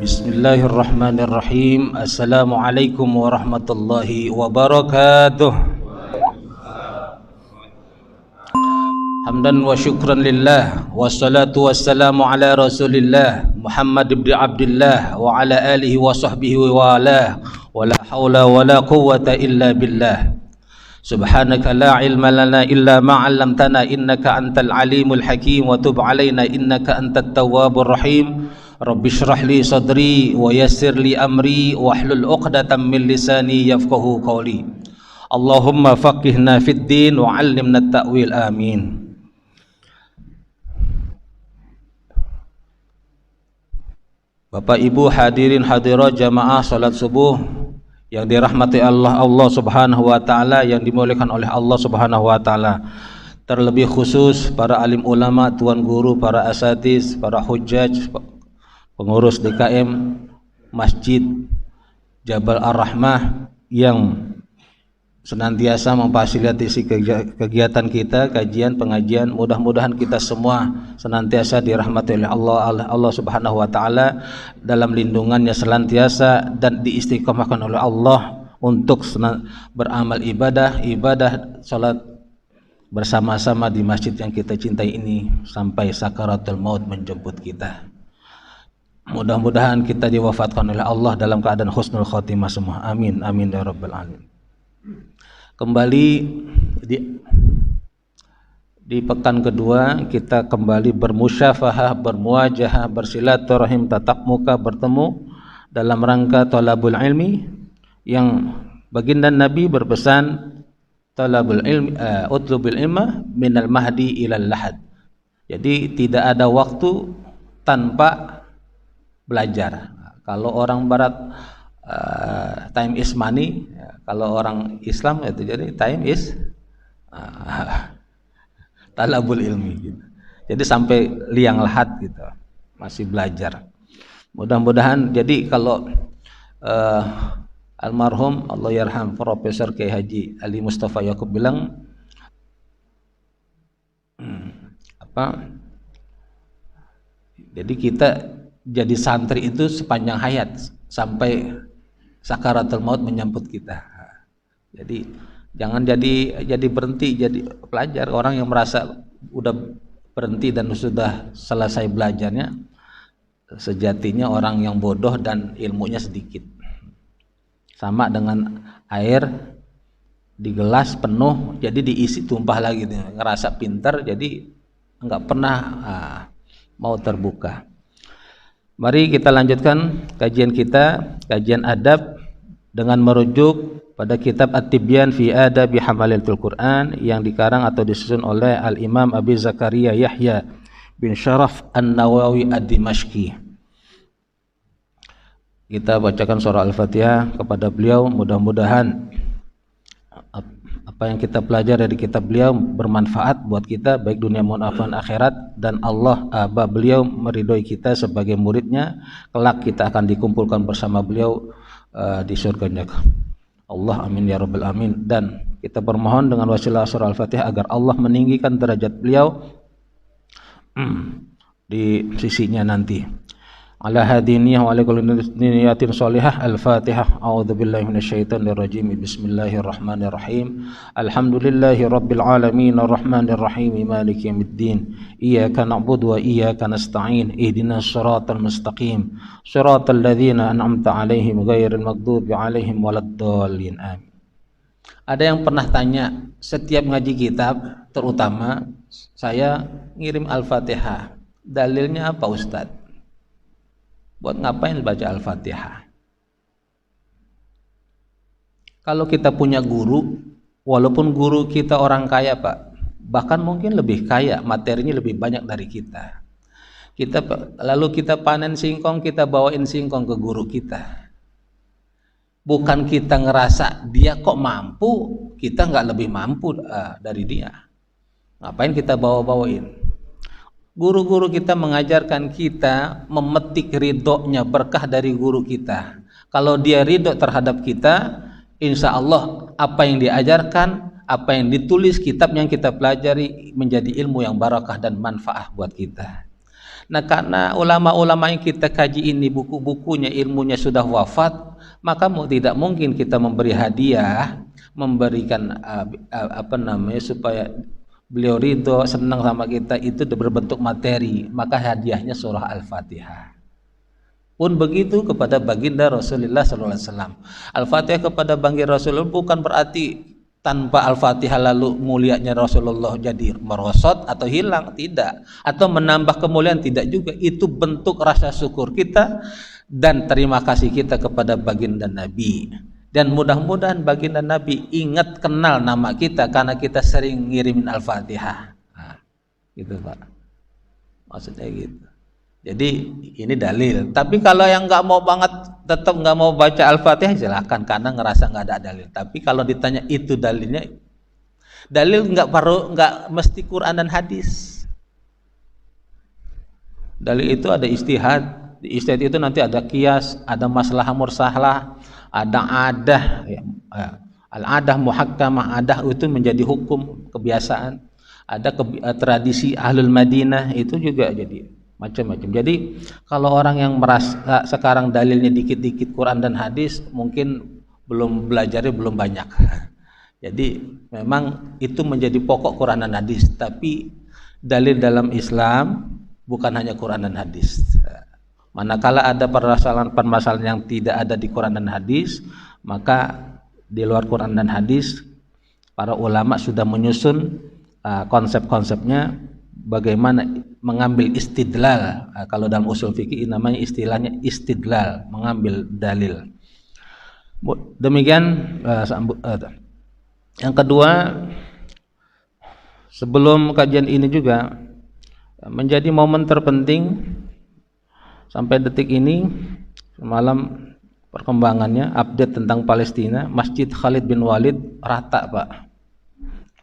Bismillahirrahmanirrahim. Assalamualaikum warahmatullahi wabarakatuh. Hamdan wa syukran lillah, wassalatu wassalamu ala rasulillah Muhammad ibn Abdullah wa ala alihi wa sahbihi wa ala wa la hawla wa la quwwata illa billah. Subhanaka la ilma lana illa ma 'allamtana innaka antal alimul hakim wa tub alaina innaka antat tawwabur rahim. Rabbi shrah li sadri wa yassir li amri wahlul 'uqdatam min lisani yafqahu qawli. Allahumma faqihna fid din wa 'allimna at-ta'wil amin. Bapak Ibu hadirin hadirat jamaah salat subuh yang dirahmati Allah Subhanahu wa taala, yang dimuliakan oleh Allah Subhanahu wa taala. Terlebih khusus para alim ulama, tuan guru, para asatiz, para hujjaj, pengurus DKM Masjid Jabal Ar-Rahmah yang senantiasa memfasilitasi kegiatan kita, kajian, pengajian. Mudah-mudahan kita semua senantiasa dirahmati oleh Allah Subhanahu wa taala, dalam lindungannya senantiasa, dan diistiqomahkan oleh Allah untuk beramal ibadah salat bersama-sama di masjid yang kita cintai ini sampai sakaratul maut menjemput kita. Mudah-mudahan kita diwafatkan oleh Allah dalam keadaan husnul khotimah semua. Amin, amin ya rabbal alamin. Kembali di pekan kedua kita kembali bermusyafahah, bermuajahah, bersilaturahim, tatap muka, bertemu dalam rangka talabul ilmi, yang baginda Nabi berpesan talabul ilmi utlubul ilma minal mahdi ilal lahad. Jadi tidak ada waktu tanpa belajar. Kalau orang barat time is money, kalau orang Islam itu jadi time is talabul ilmi gitu. Jadi sampai liang lahat gitu, masih belajar. Mudah-mudahan jadi kalau almarhum Allah yarham Profesor Kiai Haji Ali Mustafa Yaqub bilang jadi kita jadi santri itu sepanjang hayat sampai sakaratul maut menyambut kita. Jadi jangan jadi berhenti jadi pelajar. Orang yang merasa udah berhenti dan sudah selesai belajarnya, sejatinya orang yang bodoh dan ilmunya sedikit. Sama dengan air di gelas penuh, jadi diisi tumpah lagi, ngerasa pintar jadi enggak pernah mau terbuka. Mari kita lanjutkan kajian kita, kajian adab, dengan merujuk pada kitab At-Tibyan fi Adabi Hamalatul Quran yang dikarang atau disusun oleh Al-Imam Abi Zakaria Yahya bin Syaraf An-Nawawi Ad-Dimashqi. Kita bacakan surah Al-Fatihah kepada beliau. Mudah-mudahan apa yang kita pelajari dari kitab beliau bermanfaat buat kita, baik dunia maupun akhirat, dan Allah beliau meridhoi kita sebagai muridnya. Kelak kita akan dikumpulkan bersama beliau di surganya Allah, amin ya rabbal alamin. Dan kita bermohon dengan wasilah surah Al-Fatihah agar Allah meninggikan derajat beliau di sisinya nanti. Ala hadiniyah wa ala kulli niyatin shalihah. Al-Fatihah. A'udzubillahi minasyaitonir rajim. Bismillahirrahmanirrahim. Alhamdulillahi rabbil alamin arrahmanir rahim maliki yaumiddin. Iyyaka na'budu wa iyyaka nasta'in. Ihdinas shiratal mustaqim. Shiratal ladzina an'amta 'alaihim ghairil maghdubi 'alaihim waladdallin. Amin. Ada yang pernah tanya, setiap ngaji kitab, terutama saya ngirim Al-Fatihah. Dalilnya apa Ustadz? Buat ngapain baca Al-Fatihah? Kalau kita punya guru, walaupun guru kita orang kaya Pak, bahkan mungkin lebih kaya, materinya lebih banyak dari kita. Lalu kita panen singkong, kita bawain singkong ke guru kita. Bukan kita ngerasa dia kok mampu, kita nggak lebih mampu dari dia. Ngapain kita bawa-bawain? Guru-guru kita mengajarkan kita memetik ridhonya, berkah dari guru kita. Kalau dia ridho terhadap kita, insya Allah apa yang diajarkan, apa yang ditulis, kitab yang kita pelajari menjadi ilmu yang barakah dan manfaat buat kita. Nah, karena ulama-ulama yang kita kaji ini buku-bukunya, ilmunya sudah wafat, maka tidak mungkin kita memberi hadiah, memberikan supaya beliau ridho, senang sama kita, itu berbentuk materi. Maka hadiahnya surah Al-Fatihah. Pun begitu kepada baginda Rasulullah SAW. Al-Fatihah kepada baginda Rasulullah bukan berarti tanpa Al-Fatihah lalu mulianya Rasulullah jadi merosot atau hilang, tidak, atau menambah kemuliaan, tidak juga. Itu bentuk rasa syukur kita dan terima kasih kita kepada baginda Nabi. Dan mudah-mudahan baginda Nabi ingat kenal nama kita karena kita sering ngirimin Al-Fatihah. Nah, gitu Pak, maksudnya gitu. Jadi ini dalil. Tapi kalau yang nggak mau banget, tetap nggak mau baca Al-Fatihah, silakan, karena ngerasa nggak ada dalil. Tapi kalau ditanya itu dalilnya, dalil nggak mesti Quran dan hadis. Dalil itu ada istihad. Di istihad itu nanti ada qiyas, ada masalah mursalah, ada adah, ya, al-adah muhakkamah, adah itu menjadi hukum kebiasaan. Ada tradisi ahlul Madinah, itu juga jadi macam-macam. Jadi kalau orang yang merasa sekarang dalilnya dikit-dikit Quran dan hadis, mungkin belajarnya belum banyak. Jadi memang itu menjadi pokok Quran dan hadis, tapi dalil dalam Islam bukan hanya Quran dan hadis. Manakala ada permasalahan yang tidak ada di Quran dan hadis, maka di luar Quran dan hadis para ulama sudah menyusun konsep-konsepnya, bagaimana mengambil istidlal. Kalau dalam usul fikih namanya istilahnya istidlal, mengambil dalil. Demikian. Yang kedua, sebelum kajian ini juga menjadi momen terpenting sampai detik ini, semalam perkembangannya, update tentang Palestina, Masjid Khalid bin Walid rata Pak,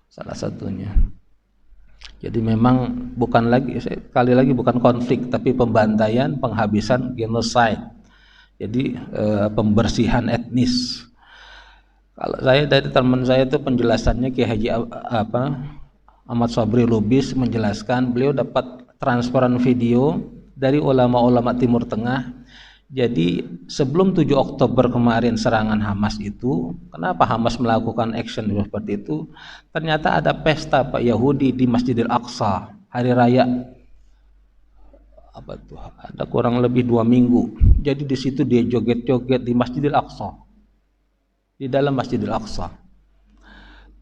salah satunya. Jadi memang bukan lagi, sekali lagi bukan konflik, tapi pembantaian, penghabisan, genocide. Jadi pembersihan etnis. Kalau saya dari teman saya itu penjelasannya Kiai Haji Ahmad Sobri Lubis menjelaskan, beliau dapat transferan video dari ulama-ulama Timur Tengah. Jadi sebelum 7 Oktober kemarin serangan Hamas itu, kenapa Hamas melakukan action seperti itu? Ternyata ada pesta Pak Yahudi di Masjidil Aqsa, hari raya apa tuh? Ada kurang lebih 2 minggu. Jadi di situ dia joget-joget di Masjidil Aqsa, di dalam Masjidil Aqsa,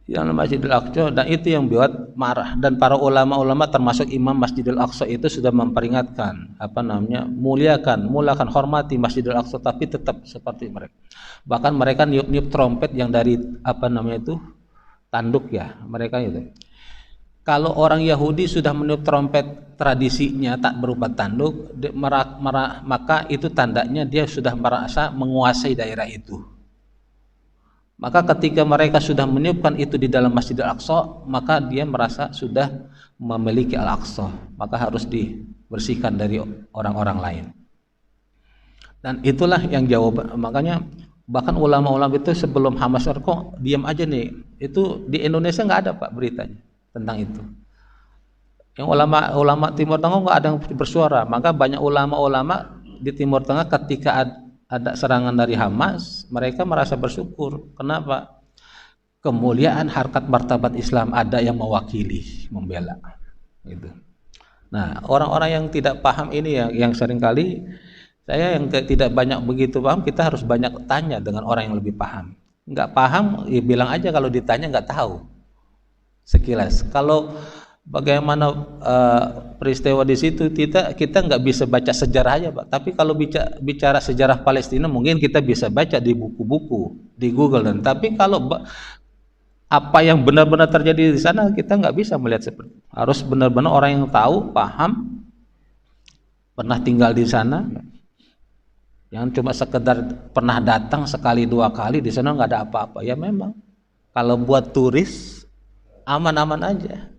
yang Masjidil Aqsa, dan itu yang buat marah. Dan para ulama-ulama termasuk Imam Masjidil Aqsa itu sudah memperingatkan, mulakan, hormati Masjidil Aqsa, tapi tetap seperti mereka. Bahkan mereka niup-niup trompet yang dari tanduk ya, mereka itu. Kalau orang Yahudi sudah meniup trompet tradisinya tak berupa tanduk, maka itu tandanya dia sudah merasa menguasai daerah itu. Maka ketika mereka sudah meniupkan itu di dalam Masjidil Aqsa, maka dia merasa sudah memiliki Al-Aqsa, maka harus dibersihkan dari orang-orang lain. Dan itulah yang jawab. Makanya bahkan ulama-ulama itu sebelum Hamas kok diam aja nih. Itu di Indonesia nggak ada Pak beritanya tentang itu. Yang ulama Timur Tengah nggak ada yang bersuara. Maka banyak ulama-ulama di Timur Tengah ketika ada serangan dari Hamas, mereka merasa bersyukur. Kenapa? Kemuliaan harkat martabat Islam ada yang mewakili, membela. Gitu. Nah, orang-orang yang tidak paham ini yang seringkali saya yang tidak banyak begitu paham, kita harus banyak tanya dengan orang yang lebih paham. Nggak paham, ya bilang aja kalau ditanya nggak tahu. Sekilas. Kalau bagaimana peristiwa di situ, kita nggak bisa baca sejarah aja Pak. Tapi kalau bicara sejarah Palestina mungkin kita bisa baca di buku-buku, di Google. Tapi kalau apa yang benar-benar terjadi di sana kita nggak bisa melihat seperti. Harus benar-benar orang yang tahu, paham, pernah tinggal di sana. Yang cuma sekedar pernah datang sekali 2 kali di sana nggak ada apa-apa. Ya memang kalau buat turis aman-aman aja.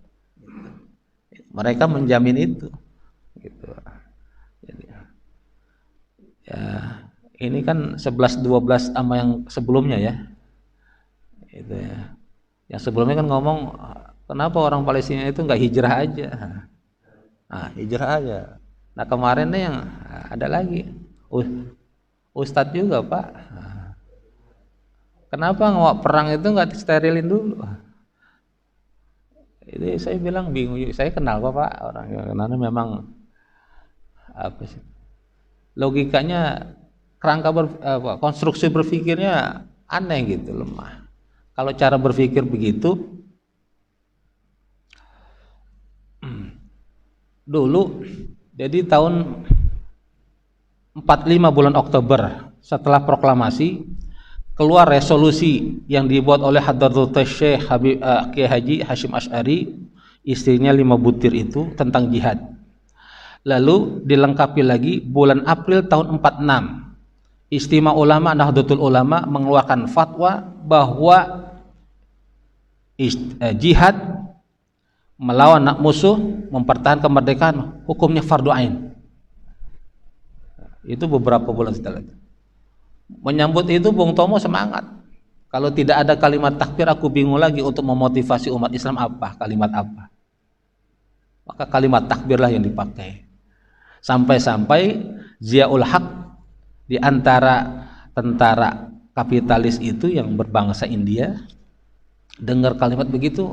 Mereka menjamin itu, gitu. Jadi, ya ini kan 11-12 sama yang sebelumnya ya, itu ya. Yang sebelumnya kan ngomong kenapa orang Palestina itu nggak hijrah aja, hijrah aja, Nah kemarin nih yang ada lagi Ustadz juga Pak. Kenapa ngawak perang itu nggak disterilin dulu? Itu saya bilang bingung. Saya kenal kok Pak orangnya, karena memang apa sih? Logikanya kerangka konstruksi berpikirnya aneh gitu, lemah. Kalau cara berpikir begitu, dulu jadi tahun 45 bulan Oktober setelah proklamasi keluar resolusi yang dibuat oleh Hadratul Syekh Kiai Haji Hashim Asy'ari, istrinya 5 butir itu, tentang jihad. Lalu dilengkapi lagi bulan April tahun 46 Istimewa Ulama Nahdlatul Ulama mengeluarkan fatwa bahwa jihad melawan musuh, mempertahankan kemerdekaan, hukumnya fardu ain. Itu beberapa bulan setelah itu. Menyambut itu Bung Tomo semangat. Kalau tidak ada kalimat takbir, aku bingung lagi untuk memotivasi umat Islam kalimat apa. Maka kalimat takbirlah yang dipakai. Sampai-sampai Ziaul Haq di antara tentara kapitalis itu yang berbangsa India dengar kalimat begitu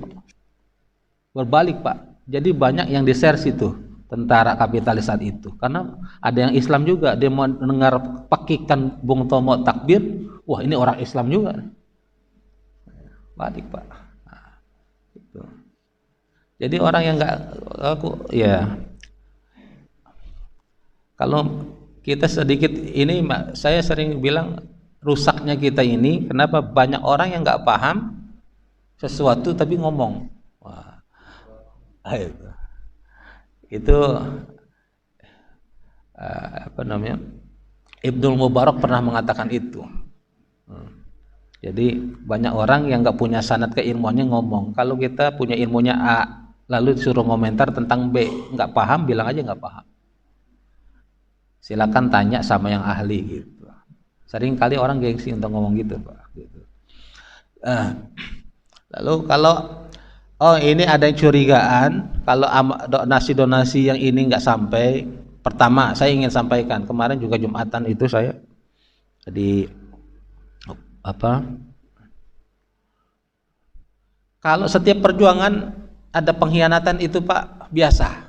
berbalik Pak. Jadi banyak yang di-share situ tentara kapitalis saat itu, karena ada yang Islam juga, dia mendengar pakikan Bung Tomo takbir, wah ini orang Islam juga, balik Pak. Nah, gitu. Jadi orang yang kalau kita sedikit ini, saya sering bilang rusaknya kita ini, kenapa banyak orang yang nggak paham sesuatu tapi ngomong, wah, itu Ibnul Mubarak pernah mengatakan itu. Jadi banyak orang yang nggak punya sanad keilmuannya ngomong. Kalau kita punya ilmunya A, lalu disuruh komentar tentang B, nggak paham, bilang aja nggak paham. Silakan tanya sama yang ahli gitu. Sering kali orang gengsi untuk ngomong gitu Pak. Gitu. Lalu kalau ini ada yang curigaan, kalau donasi yang ini nggak sampai. Pertama saya ingin sampaikan, kemarin juga Jumatan itu saya kalau setiap perjuangan ada pengkhianatan itu Pak, biasa.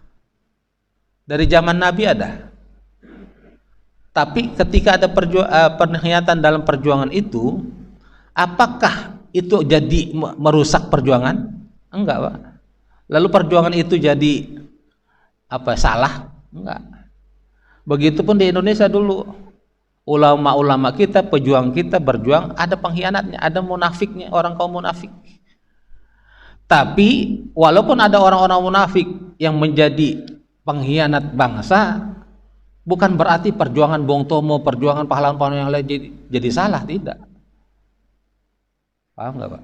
Dari zaman Nabi ada. Tapi ketika ada pengkhianatan dalam perjuangan itu, apakah itu jadi merusak perjuangan? Enggak Pak. Lalu perjuangan itu jadi salah? Enggak. Begitupun di Indonesia dulu, ulama-ulama kita, pejuang kita berjuang, ada pengkhianatnya, ada munafiknya, orang kaum munafik. Tapi walaupun ada orang-orang munafik yang menjadi pengkhianat bangsa, bukan berarti perjuangan Bung Tomo, perjuangan pahlawan-pahlawan yang lain jadi salah, tidak. Paham nggak Pak?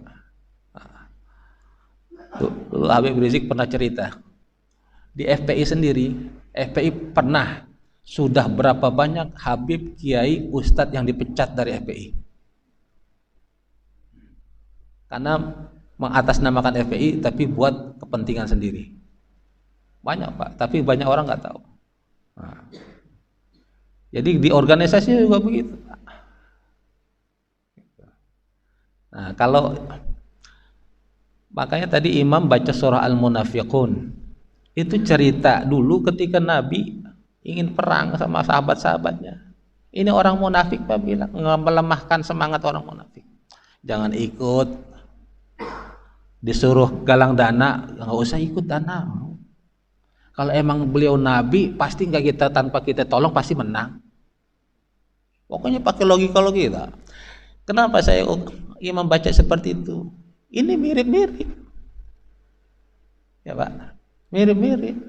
Dulu Habib Rizik pernah cerita di FPI sendiri, FPI pernah sudah berapa banyak Habib, Kiai, Ustadz yang dipecat dari FPI karena mengatasnamakan FPI tapi buat kepentingan sendiri. Banyak Pak, tapi banyak orang nggak tahu. Jadi di organisasi juga begitu. Nah, makanya tadi Imam baca surah Al-Munafiqun. Itu cerita dulu ketika Nabi ingin perang sama sahabat-sahabatnya. Ini orang munafik Pak bilang, melemahkan semangat orang munafik. Jangan ikut. Disuruh galang dana, nggak usah ikut dana. Kalau emang beliau Nabi, pasti nggak kita, tanpa kita tolong pasti menang. Pokoknya pakai logika. Kenapa saya Imam baca seperti itu? Ini mirip-mirip, ya Pak, mirip-mirip.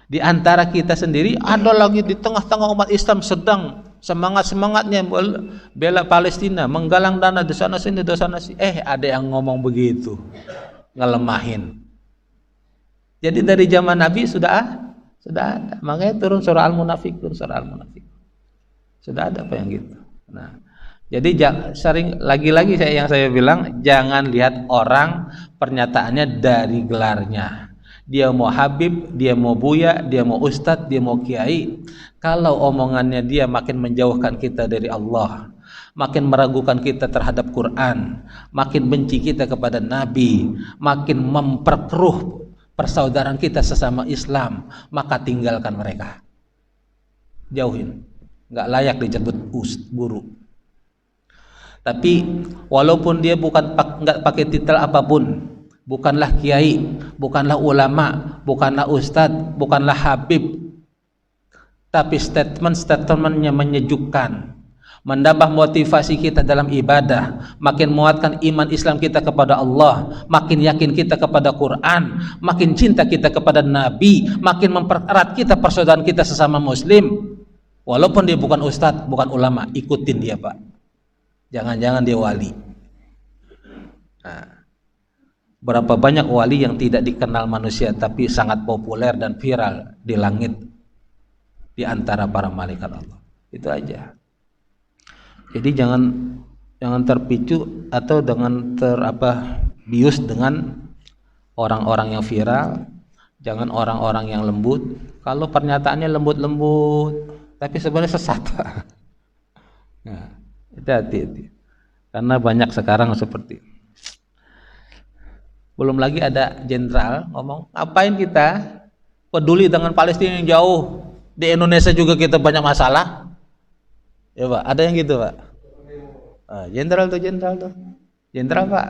Di antara kita sendiri ada lagi di tengah-tengah umat Islam sedang semangat-semangatnya bela Palestina, menggalang dana di sana sini, ada yang ngomong begitu, ngelemahin. Jadi dari zaman Nabi sudah ada, makanya turun surah Al-Munafiqun, sudah ada apa yang gitu. Nah, jadi sering lagi-lagi saya bilang, jangan lihat orang pernyataannya dari gelarnya, dia mau habib, dia mau buya, dia mau ustadz, dia mau kiai, kalau omongannya dia makin menjauhkan kita dari Allah, makin meragukan kita terhadap Quran, makin benci kita kepada Nabi, makin memperkeruh persaudaraan kita sesama Islam, maka tinggalkan mereka, jauhin. Nggak layak disebut guru. Tapi walaupun dia nggak pakai titel apapun, bukanlah kiai, bukanlah ulama, bukanlah ustadz, bukanlah habib, tapi statement-statementnya menyejukkan, menambah motivasi kita dalam ibadah, makin menguatkan iman Islam kita kepada Allah, makin yakin kita kepada Quran, makin cinta kita kepada Nabi, makin mempererat kita persaudaraan kita sesama Muslim. Walaupun dia bukan ustadz, bukan ulama, ikutin dia, Pak. Jangan-jangan dia wali. Nah, berapa banyak wali yang tidak dikenal manusia tapi sangat populer dan viral di langit di antara para malaikat Allah. Itu aja. Jadi jangan terpicu atau bius dengan orang-orang yang viral, jangan orang-orang yang lembut. Kalau pernyataannya lembut-lembut tapi sebenarnya sesat. Nah, hati-hati. Karena banyak sekarang seperti itu. Belum lagi ada jenderal ngomong, ngapain kita peduli dengan Palestina yang jauh? Di Indonesia juga kita banyak masalah. Ya Pak, ada yang gitu Pak. Jenderal tuh. Jenderal Pak.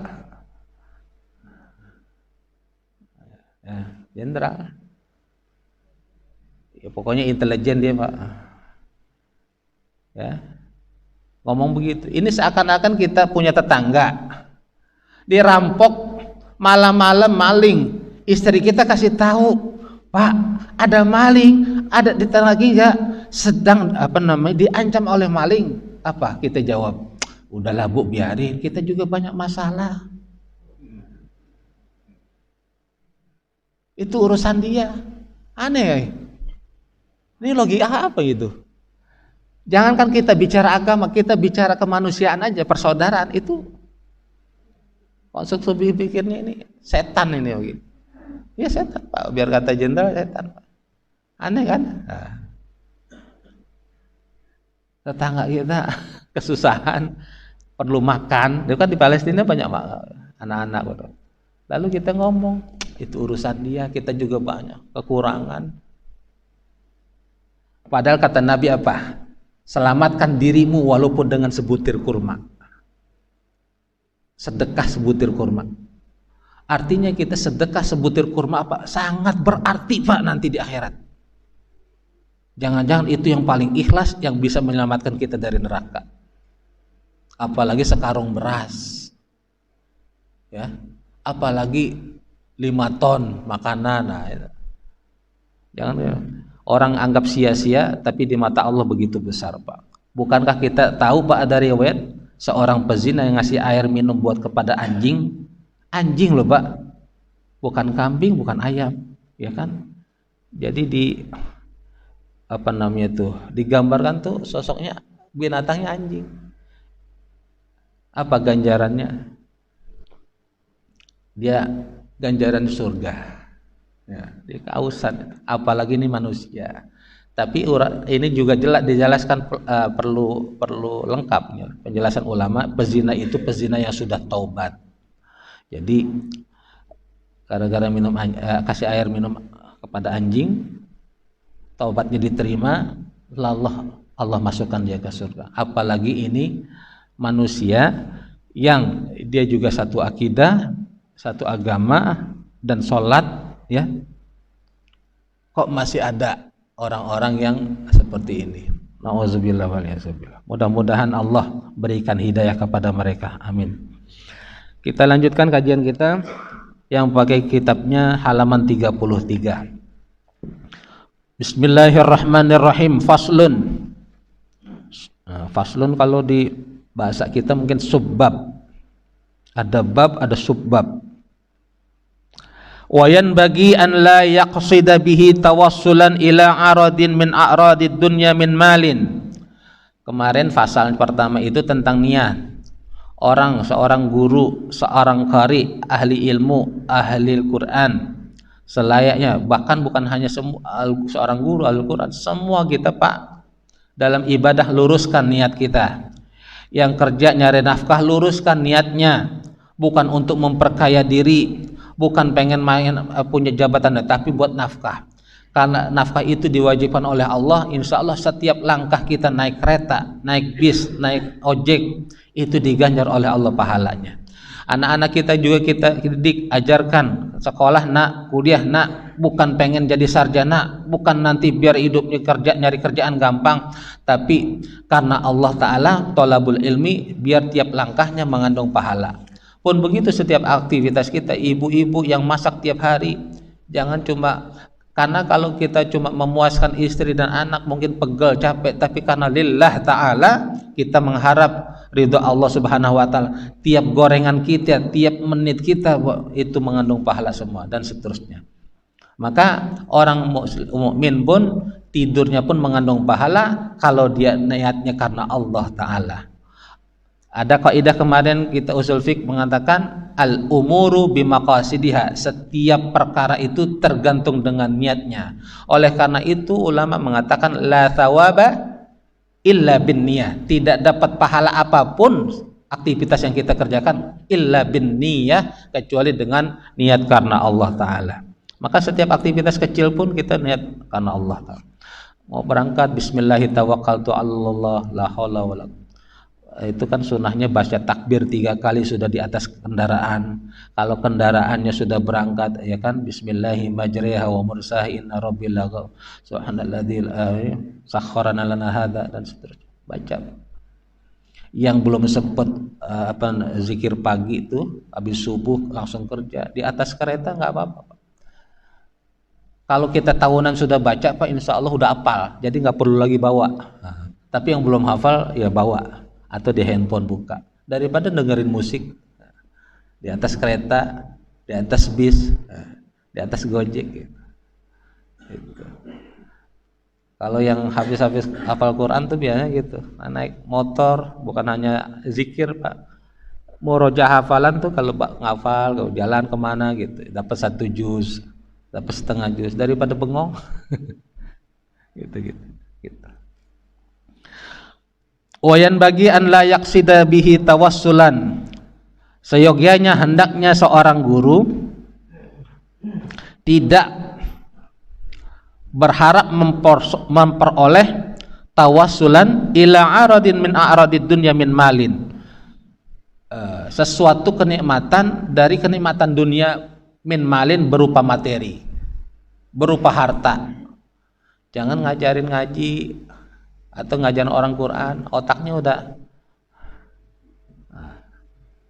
Ya, jenderal. Ya pokoknya intelijen dia Pak. Ya. Ngomong begitu. Ini seakan-akan kita punya tetangga. Dirampok malam-malam maling, istri kita kasih tahu, Pak, ada maling, ada di tetangga kita sedang diancam oleh maling. Apa kita jawab? Udahlah Bu, biarin, kita juga banyak masalah. Itu urusan dia. Aneh. Ini logika apa gitu? Jangankan kita bicara agama, kita bicara kemanusiaan aja, persaudaraan itu. Maksud lebih pikirnya ini setan ini begitu. Ya setan Pak, biar kata jenderal setan Pak. Aneh kan? Nah. Tetangga kita kesusahan, perlu makan. Dia kan di Palestina banyak anak-anak. Lalu kita ngomong, itu urusan dia, kita juga banyak kekurangan. Padahal kata Nabi apa? Selamatkan dirimu walaupun dengan sebutir kurma. Sedekah sebutir kurma. Artinya kita sedekah sebutir kurma apa? Sangat berarti Pak nanti di akhirat. Jangan-jangan itu yang paling ikhlas yang bisa menyelamatkan kita dari neraka. Apalagi sekarung beras. Ya. Apalagi 5 ton makanan. Nah, itu. Jangan orang anggap sia-sia tapi di mata Allah begitu besar Pak. Bukankah kita tahu Pak ada riwayat seorang pezina yang ngasih air minum buat kepada anjing loh Pak, bukan kambing, bukan ayam, ya kan? Jadi digambarkan tuh sosoknya binatangnya anjing. Apa ganjarannya? Dia ganjaran surga. Ya, dia kehausan. Apalagi ini manusia. Tapi ini juga dijelaskan perlu lengkap ya. Penjelasan ulama, pezina itu pezina yang sudah taubat. Jadi gara-gara kasih air minum kepada anjing, taubatnya diterima, Allah masukkan dia ke surga. Apalagi ini manusia yang dia juga satu akidah, satu agama dan sholat, ya. Kok masih ada orang-orang yang seperti ini? Nauzubillah wal yazubillah. Mudah-mudahan Allah berikan hidayah kepada mereka. Amin. Kita lanjutkan kajian kita yang pakai kitabnya halaman 33. Bismillahirrahmanirrahim. Faslun. Faslun kalau di bahasa kita mungkin subbab. Ada bab, ada subbab. Wayan bagi an la yaqsida bihi tawassulan ila aradin min a'radid dunya min malin. Kemarin pasal pertama itu tentang niat. Seorang guru, seorang qari, ahli ilmu, ahli Al-Quran selayaknya. Bahkan bukan hanya seorang guru Al-Quran, semua kita Pak, dalam ibadah luruskan niat kita. Yang kerja nyari nafkah, luruskan niatnya, bukan untuk memperkaya diri, bukan pengen main punya jabatan, tapi buat nafkah. Karena nafkah itu diwajibkan oleh Allah. Insya Allah setiap langkah kita naik kereta, naik bis, naik ojek, itu diganjar oleh Allah pahalanya. Anak-anak kita juga kita didik, ajarkan sekolah nak, kuliah nak, bukan pengen jadi sarjana, bukan nanti biar hidupnya kerja nyari kerjaan gampang, tapi karena Allah Ta'ala, thalabul ilmi, biar tiap langkahnya mengandung pahala. Pun begitu setiap aktivitas kita, ibu-ibu yang masak tiap hari, jangan cuma karena kalau kita cuma memuaskan istri dan anak mungkin pegel, capek, tapi karena lillah Ta'ala kita mengharap ridho Allah Subhanahu wa Ta'ala, tiap gorengan kita, tiap menit kita itu mengandung pahala semua, dan seterusnya. Maka orang mukmin pun tidurnya pun mengandung pahala kalau dia niatnya karena Allah Ta'ala. Ada kaidah kemarin kita usul fiqh mengatakan al umuru bimaqasidiha, setiap perkara itu tergantung dengan niatnya. Oleh karena itu ulama mengatakan la thawaba illa bin niyah, tidak dapat pahala apapun aktivitas yang kita kerjakan illa bin niyah, kecuali dengan niat karena Allah Ta'ala. Maka setiap aktivitas kecil pun kita niat karena Allah Ta'ala. Mau berangkat bismillahirrahmanirrahim tawakkaltu 'alallah la haula wala, itu kan sunnahnya baca takbir 3 kali sudah di atas kendaraan. Kalau kendaraannya sudah berangkat, ya kan, bismillahi majriha wa mursaha inna rabbil laghaw subhanalladzi sakhkharana lana hadza, dan seterusnya. Baca. Yang belum sempat zikir pagi itu habis subuh langsung kerja di atas kereta nggak apa-apa. Kalau kita tahunan sudah baca Pak, insya Allah udah hafal, jadi nggak perlu lagi bawa. Tapi yang belum hafal ya bawa, atau di handphone buka, daripada dengerin musik di atas kereta, di atas bis, di atas gojek gitu. Kalau yang habis-habis hafal Quran tuh biasanya gitu, naik motor bukan hanya zikir Pak, murojaah hafalan tuh kalau ngafal, kalau jalan kemana gitu, dapat 1 juz, dapat setengah juz, daripada bengong. gitu. Wayan bagi an la yaqsida bihi tawassulan, seyogyanya hendaknya seorang guru tidak berharap memperoleh tawassulan ila aradin min a'radid dunya min malin, sesuatu kenikmatan dari kenikmatan dunia, min malin berupa materi, berupa harta. Jangan ngajarin ngaji atau ngajarin orang Quran, otaknya udah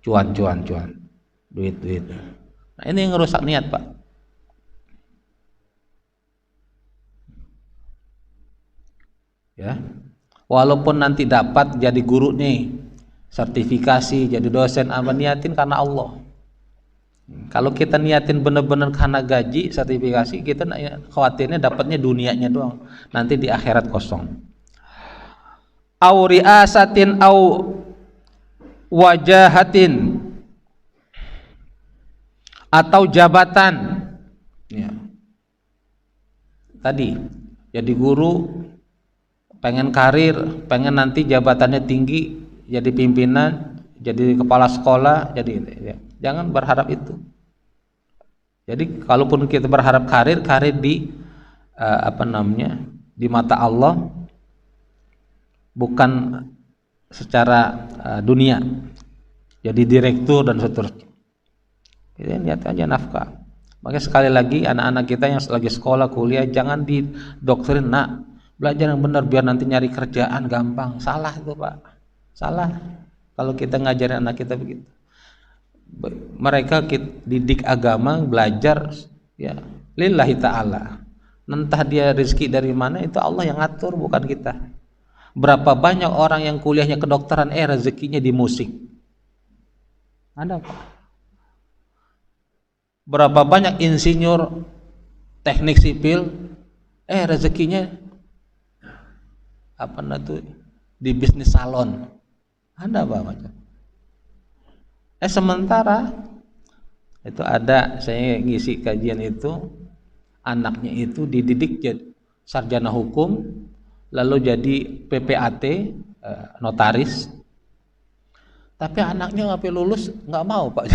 cuan, duit. Nah, ini yang ngerusak niat Pak. Ya, walaupun nanti dapat jadi guru nih, sertifikasi jadi dosen, apa niatin karena Allah. Kalau kita niatin bener-bener karena gaji, sertifikasi, kita khawatirnya dapatnya dunianya doang, nanti di akhirat kosong. Au riasatin au wajahatin, atau jabatan. Ya. Tadi jadi guru, pengen karir, pengen nanti jabatannya tinggi, jadi pimpinan, jadi kepala sekolah, jadi ya. Jangan berharap itu. Jadi kalaupun kita berharap karir di di mata Allah, bukan secara dunia, jadi direktur dan seterusnya. Jadi lihat aja nafkah. Makanya sekali lagi anak-anak kita yang lagi sekolah kuliah, jangan didoktrin, nak belajar yang benar biar nanti nyari kerjaan gampang. Salah itu Pak, salah kalau kita ngajarin anak kita begitu. Mereka kita didik agama, belajar ya lillahi ta'ala, entah dia rezeki dari mana itu Allah yang ngatur, bukan kita. Berapa banyak orang yang kuliahnya kedokteran rezekinya di musik, ada Pak. Berapa banyak insinyur teknik sipil rezekinya di bisnis salon, ada Pak macam. Sementara itu ada, saya ngisi kajian itu anaknya itu dididik jadi sarjana hukum, lalu jadi PPAT, notaris. Tapi anaknya sampai lulus nggak mau Pak.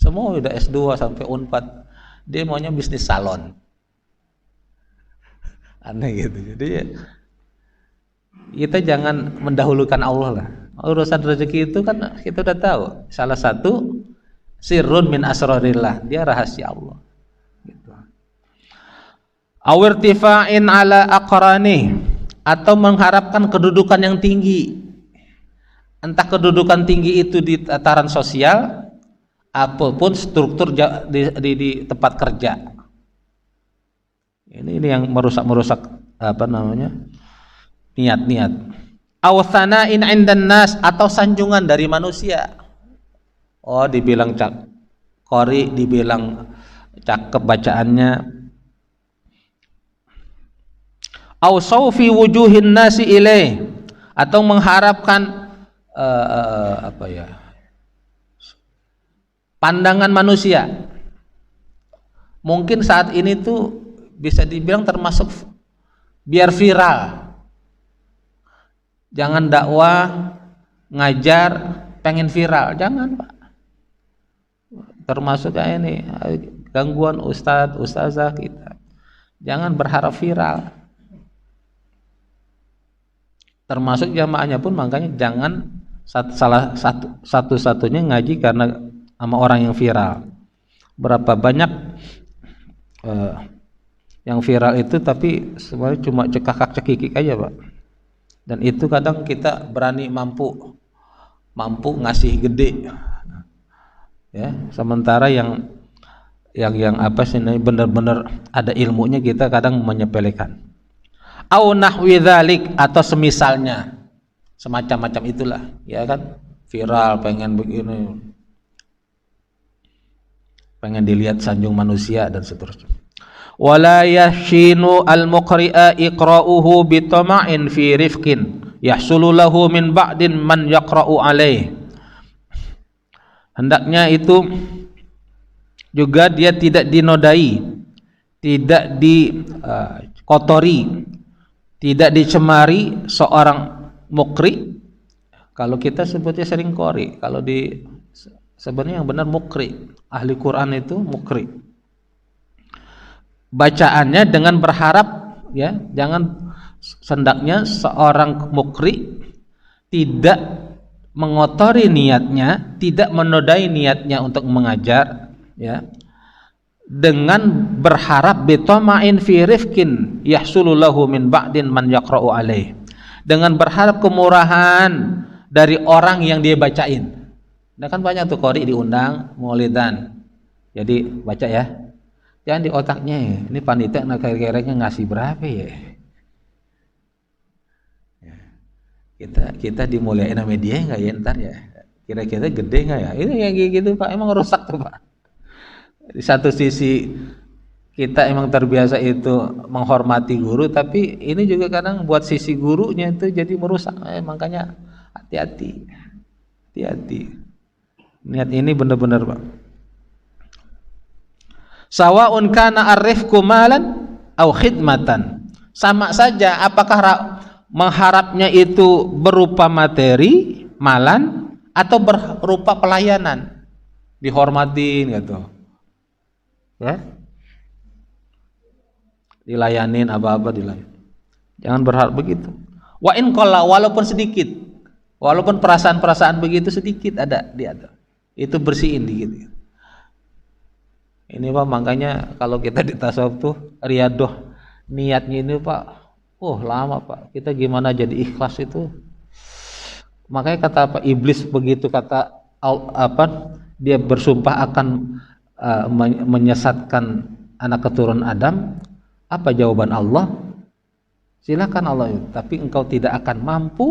Semua udah S2 sampai Unpad, dia maunya bisnis salon. Aneh gitu. Jadi kita jangan mendahulukan Allah lah. Urusan rezeki itu kan kita udah tahu. Salah satu sirrun min asrarillah, dia rahasia Allah. Gitu. Awirtifa'in ala aqrani, atau mengharapkan kedudukan yang tinggi. Entah kedudukan tinggi itu di tataran sosial apapun struktur di tempat kerja. Ini yang merusak apa namanya? Niat-niat. Aw tsana'in 'indan nas, atau sanjungan dari manusia. Oh, dibilang qori, dibilang cakep bacaannya. Aw saufi wujuhin nasi ilaih, atau mengharapkan pandangan manusia. Mungkin saat ini tuh bisa dibilang termasuk biar viral. Jangan dakwah, ngajar, pengen viral, jangan Pak. Termasuk kayak ini gangguan ustazah kita. Jangan berharap viral. Termasuk jamaahnya pun makanya jangan satu-satunya ngaji karena sama orang yang viral. Berapa banyak yang viral itu tapi sebenarnya cuma cekakak-cekikik aja Pak. Dan itu kadang kita berani mampu ngasih gede, ya. Sementara yang apa sih benar-benar ada ilmunya kita kadang menyepelekan. Au nahwi dzalik, atau semisalnya, semacam-macam itulah, ya kan? Viral, pengen begini, pengen dilihat sanjung manusia dan seterusnya. Wala yahshinu al-muqri'a iqra'uhu bitama'in fi rifqin yahsulu lahu min ba'din man yaqra'u alaih. Hendaknya itu juga dia tidak dinodai, tidak dikotori, tidak dicemari seorang mukri. Kalau kita sebutnya sering qori, kalau sebenarnya yang benar mukri. Ahli Quran itu mukri. Bacaannya dengan berharap, ya, jangan hendaknya seorang mukri tidak mengotori niatnya, tidak menodai niatnya untuk mengajar, ya, dengan berharap bitama'in fi rifqin yahsulu lahu min ba'din man yaqra'u alaih, dengan berharap kemurahan dari orang yang dia bacain. Nah kan banyak tuh qori diundang maulidan, jadi baca ya. Jangan di otaknya ya, ini panitia kira-kiranya ngasih berapa ya? Kita dimuliain sama dia nggak ya ntar ya? Kira-kira gede nggak ya? Ini yang gitu Pak, emang rusak tuh Pak. Di satu sisi kita emang terbiasa itu menghormati guru, tapi ini juga kadang buat sisi gurunya itu jadi merusak. Makanya hati-hati. Niat ini benar-benar Pak. Sawa'un kana ar-rifqu malan au khidmatan. Sama saja apakah mengharapnya itu berupa materi, malan, atau berupa pelayanan, dihormatin gitu. Ya. Dilayanin apa-apa dilayanin. Jangan berharap begitu. Wa in qalla, walaupun sedikit. Walaupun perasaan-perasaan begitu sedikit ada. Itu bersihin dikit. Ini Pak, makanya kalau kita di tasawuf tuh riyadoh niatnya ini Pak, lama Pak. Kita gimana jadi ikhlas itu? Makanya kata Pak iblis begitu kata dia bersumpah akan menyesatkan anak keturunan Adam. Apa jawaban Allah? Silakan Allah, tapi engkau tidak akan mampu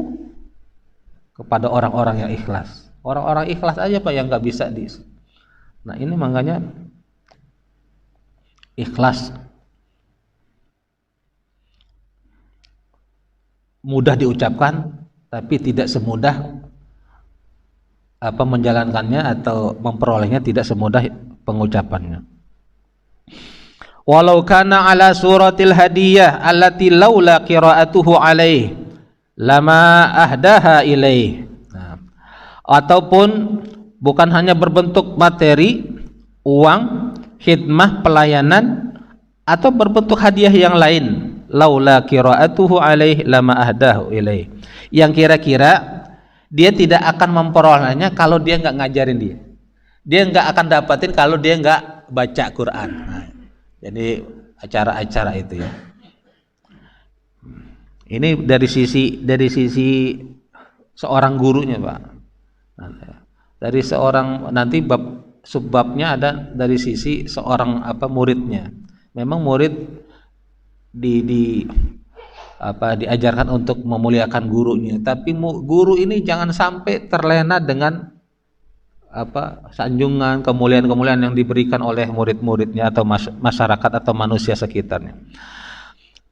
kepada orang-orang yang ikhlas. Orang-orang ikhlas aja Pak yang nggak bisa Nah ini makanya ikhlas mudah diucapkan, tapi tidak semudah menjalankannya atau memperolehnya tidak semudah pengucapannya. walau kana ala suratil hadiyah allati laula qira'atuhu alaih lama ahdaha ilaih. Nah, ataupun bukan hanya berbentuk materi, uang, khidmah, pelayanan, atau berbentuk hadiah yang lain, laula qira'atuhu alaih lama ahdahu ilaih, yang kira-kira dia tidak akan memperolehnya kalau dia nggak ngajarin dia nggak akan dapatin kalau dia nggak baca Quran. Nah, jadi acara-acara itu ya. Ini dari sisi seorang gurunya, Pak. Dari seorang, nanti subbabnya ada dari sisi seorang muridnya. Memang murid diajarkan untuk memuliakan gurunya, tapi guru ini jangan sampai terlena dengan sanjungan, kemuliaan-kemuliaan yang diberikan oleh murid-muridnya atau masyarakat atau manusia sekitarnya.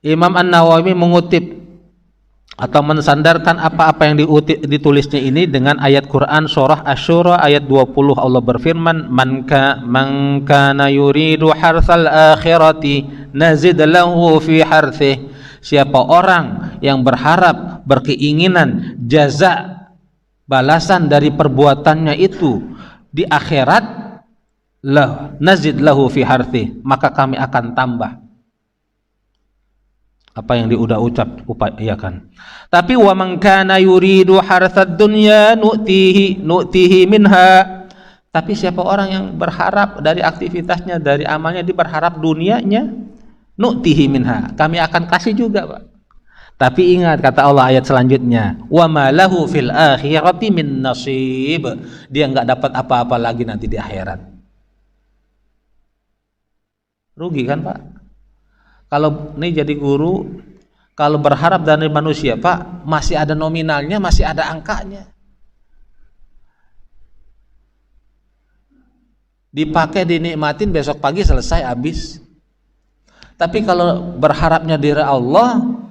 Imam An-Nawawi mengutip atau mensandarkan apa-apa yang ditulisnya ini dengan ayat Quran surah Asy-Syura ayat 20. Allah berfirman, man kana yuridu hartsal akhirati nazid lahu fi hartsih. Siapa orang yang berharap, berkeinginan jaza, balasan dari perbuatannya itu di akhirat, nazid lahu fi harthi, maka kami akan tambah apa yang udah upayakan. Tapi wa man kana yuridu hartsad dunya nu'tihi minha. Tapi siapa orang yang berharap dari aktivitasnya, dari amalnya, dia berharap dunianya, nu'tihi minha, kami akan kasih juga, Pak. Tapi ingat kata Allah ayat selanjutnya, wa ma lahu fil akhirati min nasib, dia enggak dapat apa-apa lagi nanti di akhirat. Rugi kan, Pak? Kalau ini jadi guru, kalau berharap dari manusia, Pak, masih ada nominalnya, masih ada angkanya. Dipakai, dinikmatin, besok pagi selesai, habis. Tapi kalau berharapnya dari Allah,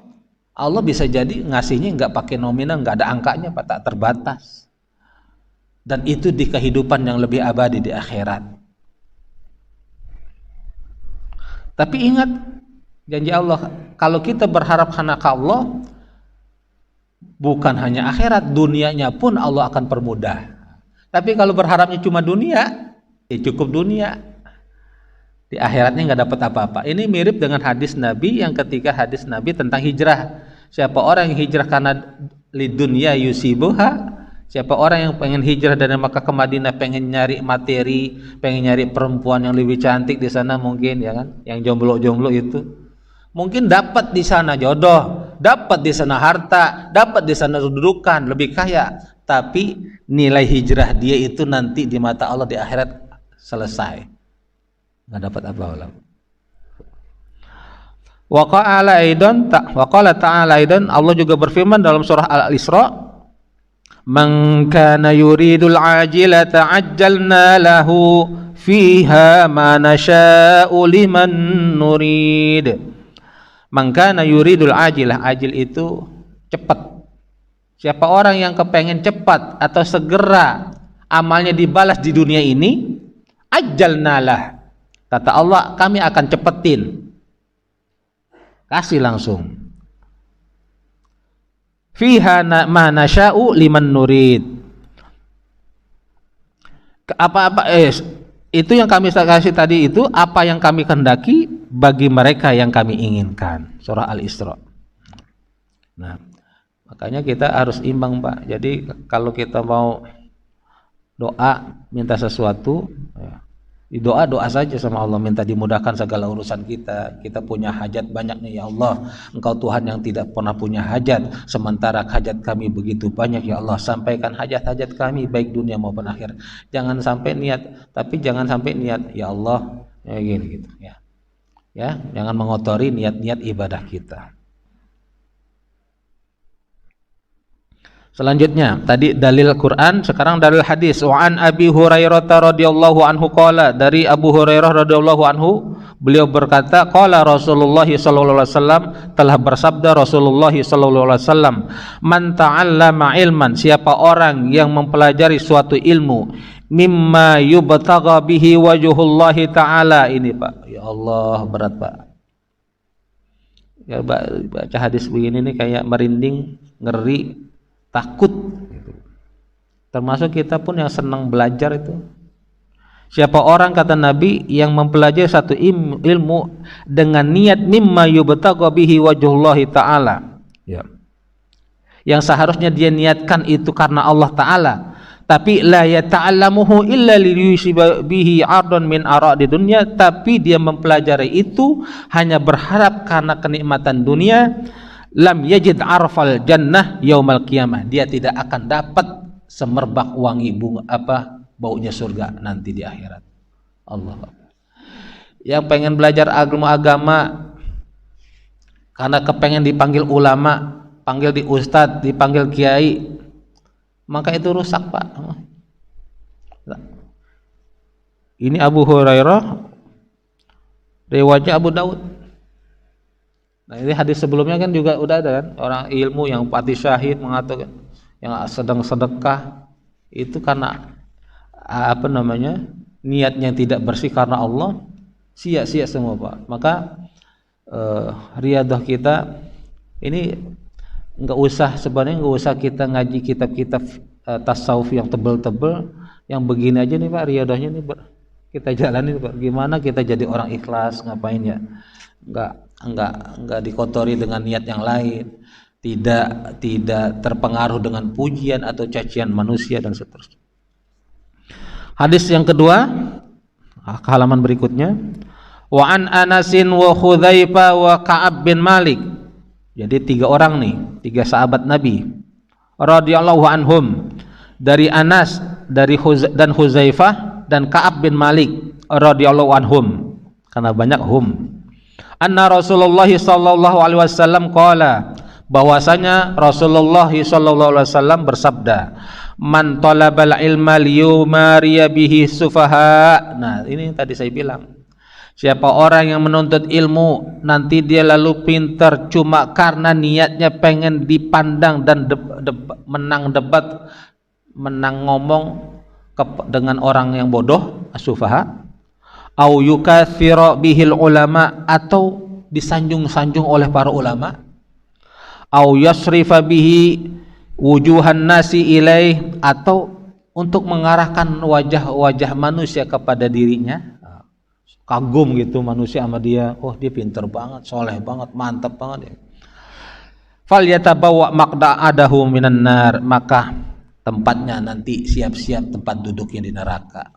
Allah bisa jadi ngasihnya nggak pakai nominal, nggak ada angkanya, Pak, tak terbatas. Dan itu di kehidupan yang lebih abadi di akhirat. Tapi ingat janji Allah, kalau kita berharap karena Allah, bukan hanya akhirat, dunianya pun Allah akan permudah. Tapi kalau berharapnya cuma dunia, ya cukup dunia. Di akhiratnya nggak dapat apa-apa. Ini mirip dengan hadis Nabi yang ketika hadis Nabi tentang hijrah. Siapa orang yang hijrah karena lidunya yusibuha, siapa orang yang pengen hijrah dari Makkah ke Madinah, pengen nyari materi, pengen nyari perempuan yang lebih cantik di sana mungkin, ya kan? Yang jomblo-jomblo itu. Mungkin dapat di sana jodoh, dapat di sana harta, dapat di sana kedudukan, lebih kaya. Tapi nilai hijrah dia itu nanti di mata Allah di akhirat selesai. Nggak dapat apa-apa. Wa qala ta'ala aidan, Allah juga berfirman dalam surah Al-Isra, man kana yuridul ajilata ajjalna lahu fiha ma nasha'u liman nurid. Man kana yuridul ajilah, ajil itu cepat. Siapa orang yang kepengen cepat atau segera amalnya dibalas di dunia ini, ajjalnalah, kata Allah, kami akan cepetin, kasih langsung. Fiha ma nasya'u liman nurid. Apa-apa itu yang kami kasih tadi, itu apa yang kami kehendaki bagi mereka yang kami inginkan. Surah Al-Isra. Nah, makanya kita harus imbang, Pak. Jadi kalau kita mau doa minta sesuatu, ya, doa saja sama Allah, minta dimudahkan segala urusan kita. Kita punya hajat banyaknya, ya Allah, Engkau Tuhan yang tidak pernah punya hajat, sementara hajat kami begitu banyak, ya Allah, sampaikan hajat-hajat kami baik dunia maupun akhir. Jangan sampai niat, tapi jangan sampai niat, ya Allah, ya gini gitu, ya. Ya, jangan mengotori niat-niat ibadah kita. Selanjutnya tadi dalil Quran, sekarang dalil hadis. Wa an Abi Hurairah radhiyallahu anhu qala, dari Abu Hurairah radhiyallahu anhu, beliau berkata, qala Rasulullah sallallahu alaihi wasallam, telah bersabda Rasulullah sallallahu alaihi wasallam, man ta'allama ilman, siapa orang yang mempelajari suatu ilmu, mimma yubtagha bihi wajhullahi ta'ala. Ini Pak, ya Allah berat Pak. Ya baca hadis begini nih kayak merinding, ngeri, takut. Termasuk kita pun yang senang belajar itu. Siapa orang kata Nabi yang mempelajari satu ilmu dengan niat mimma yubtagha bihi wajhullahi ta'ala, ya, yang seharusnya dia niatkan itu karena Allah Ta'ala, tapi la yata'allamuhu illa liyusiba bihi 'ardun min aradi dunya, tapi dia mempelajari itu hanya berharap karena kenikmatan dunia, lam yajid arfal jannah yaumal qiyamah, dia tidak akan dapat semerbak wangi bunga baunya surga nanti di akhirat. Allah. Yang pengen belajar agama karena kepengen dipanggil ulama, panggil di ustadz, dipanggil kiai, maka itu rusak Pak. Ini Abu Hurairah, riwayatnya Abu Daud. Nah ini hadis sebelumnya kan juga udah ada kan, orang ilmu yang pati syahid mengatakan yang sedang sedekah itu karena niatnya tidak bersih karena Allah, sia-sia semua Pak. Maka riadah kita ini nggak usah kita ngaji kitab-kitab tasawuf yang tebel-tebel, yang begini aja nih Pak, riadahnya nih kita jalani Pak. Gimana kita jadi orang ikhlas, ngapain ya? Nggak dikotori dengan niat yang lain, tidak terpengaruh dengan pujian atau cacian manusia dan seterusnya. Hadis yang kedua, halaman berikutnya, wa an Anasin wa Hudzaifah wa Ka'ab bin Malik. Jadi 3 orang nih, 3 sahabat Nabi radhiyallahu anhum, dari Anas, dan Hudzaifah dan Ka'ab bin Malik radhiyallahu anhum, karena banyak hum. Anna Rasulullah sallallahu alaihi wasallam qala, bahwasanya Rasulullah sallallahu alaihi wasallam bersabda, man talabal ilma liyumariya bihi sufaha. Nah ini tadi saya bilang, siapa orang yang menuntut ilmu nanti dia lalu pintar cuma karena niatnya pengen dipandang dan menang debat, menang ngomong dengan orang yang bodoh, sufaha, au yukatsira bihil ulama, atau disanjung-sanjung oleh para ulama, au yasrifa bihi wujuhan nasi ilaih, atau untuk mengarahkan wajah-wajah manusia kepada dirinya, kagum gitu manusia sama dia, oh dia pintar banget, soleh banget, mantap banget ya. Fal yatabawa maqda'adahu minan nar, maka tempatnya nanti siap-siap tempat duduknya di neraka.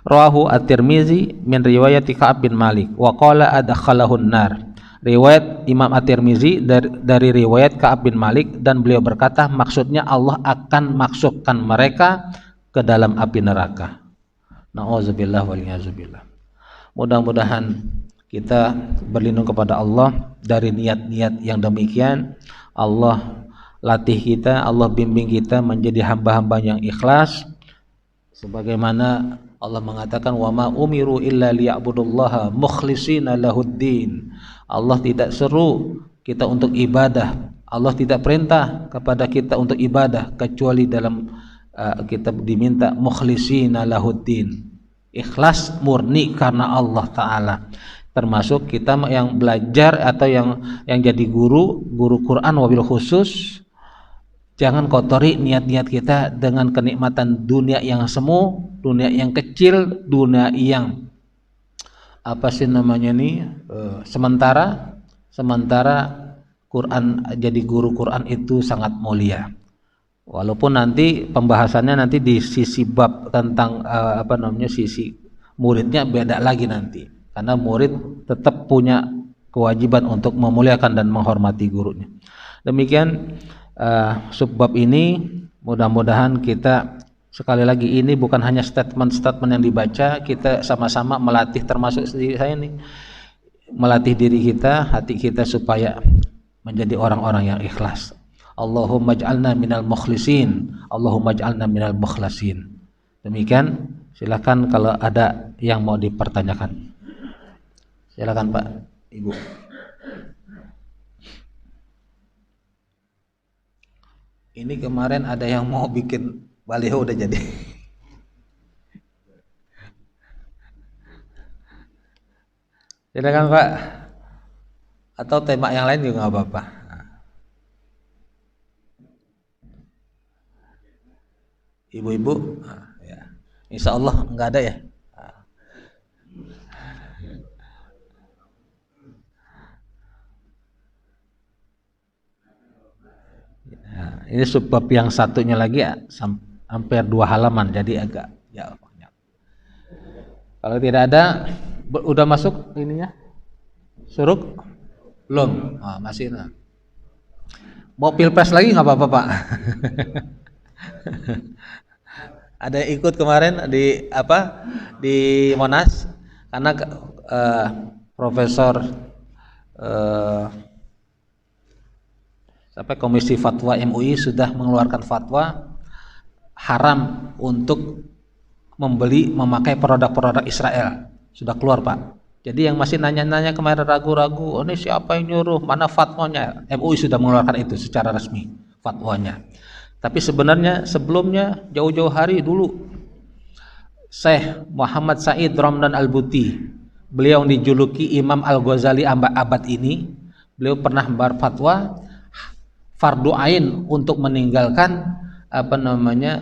Rawahu at-Tirmizi min riwayat Ka'ab bin Malik wa qala adkhalahu an-nar. Riwayat Imam At-Tirmizi dari riwayat Ka'ab bin Malik, dan beliau berkata maksudnya Allah akan masukkan mereka ke dalam api neraka. Nauzubillah wal iazubillah. Mudah-mudahan kita berlindung kepada Allah dari niat-niat yang demikian. Allah latih kita, Allah bimbing kita menjadi hamba-hamba yang ikhlas, sebagaimana Allah mengatakan wa ma umiru illa liya'budullaha mukhlishina lahuddin. Allah tidak seru kita untuk ibadah, Allah tidak perintah kepada kita untuk ibadah kecuali dalam kita diminta mukhlishina lahuddin, ikhlas murni karena Allah Ta'ala. Termasuk kita yang belajar atau yang jadi guru Quran wabil khusus, jangan kotori niat-niat kita dengan kenikmatan dunia yang semu, dunia yang kecil, dunia yang sementara Quran, jadi guru Quran itu sangat mulia. Walaupun nanti pembahasannya nanti di sisi bab tentang sisi muridnya beda lagi nanti, karena murid tetap punya kewajiban untuk memuliakan dan menghormati gurunya. Demikian subbab ini, mudah-mudahan kita, sekali lagi ini bukan hanya statement-statement yang dibaca, kita sama-sama melatih, termasuk diri saya nih, melatih diri kita, hati kita supaya menjadi orang-orang yang ikhlas. Allahumma ij'alna minal mukhlisin, Allahumma ij'alna minal mukhlasin. Demikian, silakan kalau ada yang mau dipertanyakan. Silakan Pak, Ibu. Ini kemarin ada yang mau bikin baliho udah jadi. Silakan Pak. Atau tema yang lain juga nggak apa-apa. Ibu-ibu, ya. Insya Allah nggak ada ya. Nah, ini subbab yang satunya lagi ya, hampir 2 halaman, jadi agak ya. Kalau tidak ada, udah masuk ininya? Suruk? Belum? Masih. Nah. Mau pilpres lagi nggak apa-apa Pak? Ada yang ikut kemarin di apa? Di Monas karena Profesor sampai Komisi Fatwa MUI sudah mengeluarkan fatwa haram untuk memakai produk-produk Israel. Sudah keluar Pak. Jadi yang masih nanya-nanya kemarin ragu-ragu, ini siapa yang nyuruh, mana fatwanya? MUI sudah mengeluarkan itu secara resmi fatwanya. Tapi sebenarnya sebelumnya jauh-jauh hari dulu Syekh Muhammad Said Ramdan Al-Buti, beliau yang dijuluki Imam Al-Ghazali abad ini, beliau pernah berfatwa fardu ain untuk meninggalkan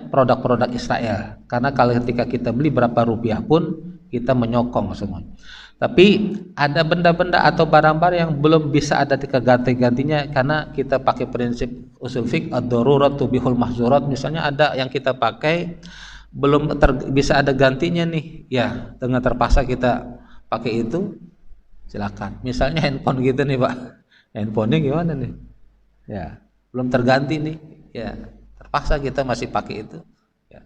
produk-produk Israel. Karena kalau ketika kita beli berapa rupiah pun kita menyokong semua. Tapi ada benda-benda atau barang-barang yang belum bisa ada ganti-gantinya karena kita pakai prinsip usul fiqh ad-darurat tubihul mahzurat. Misalnya ada yang kita pakai belum bisa ada gantinya nih, ya dengan terpaksa kita pakai itu, silakan. Misalnya handphone gitu nih Pak, handphonenya gimana nih? Ya belum terganti nih, ya terpaksa kita masih pakai itu. Ya.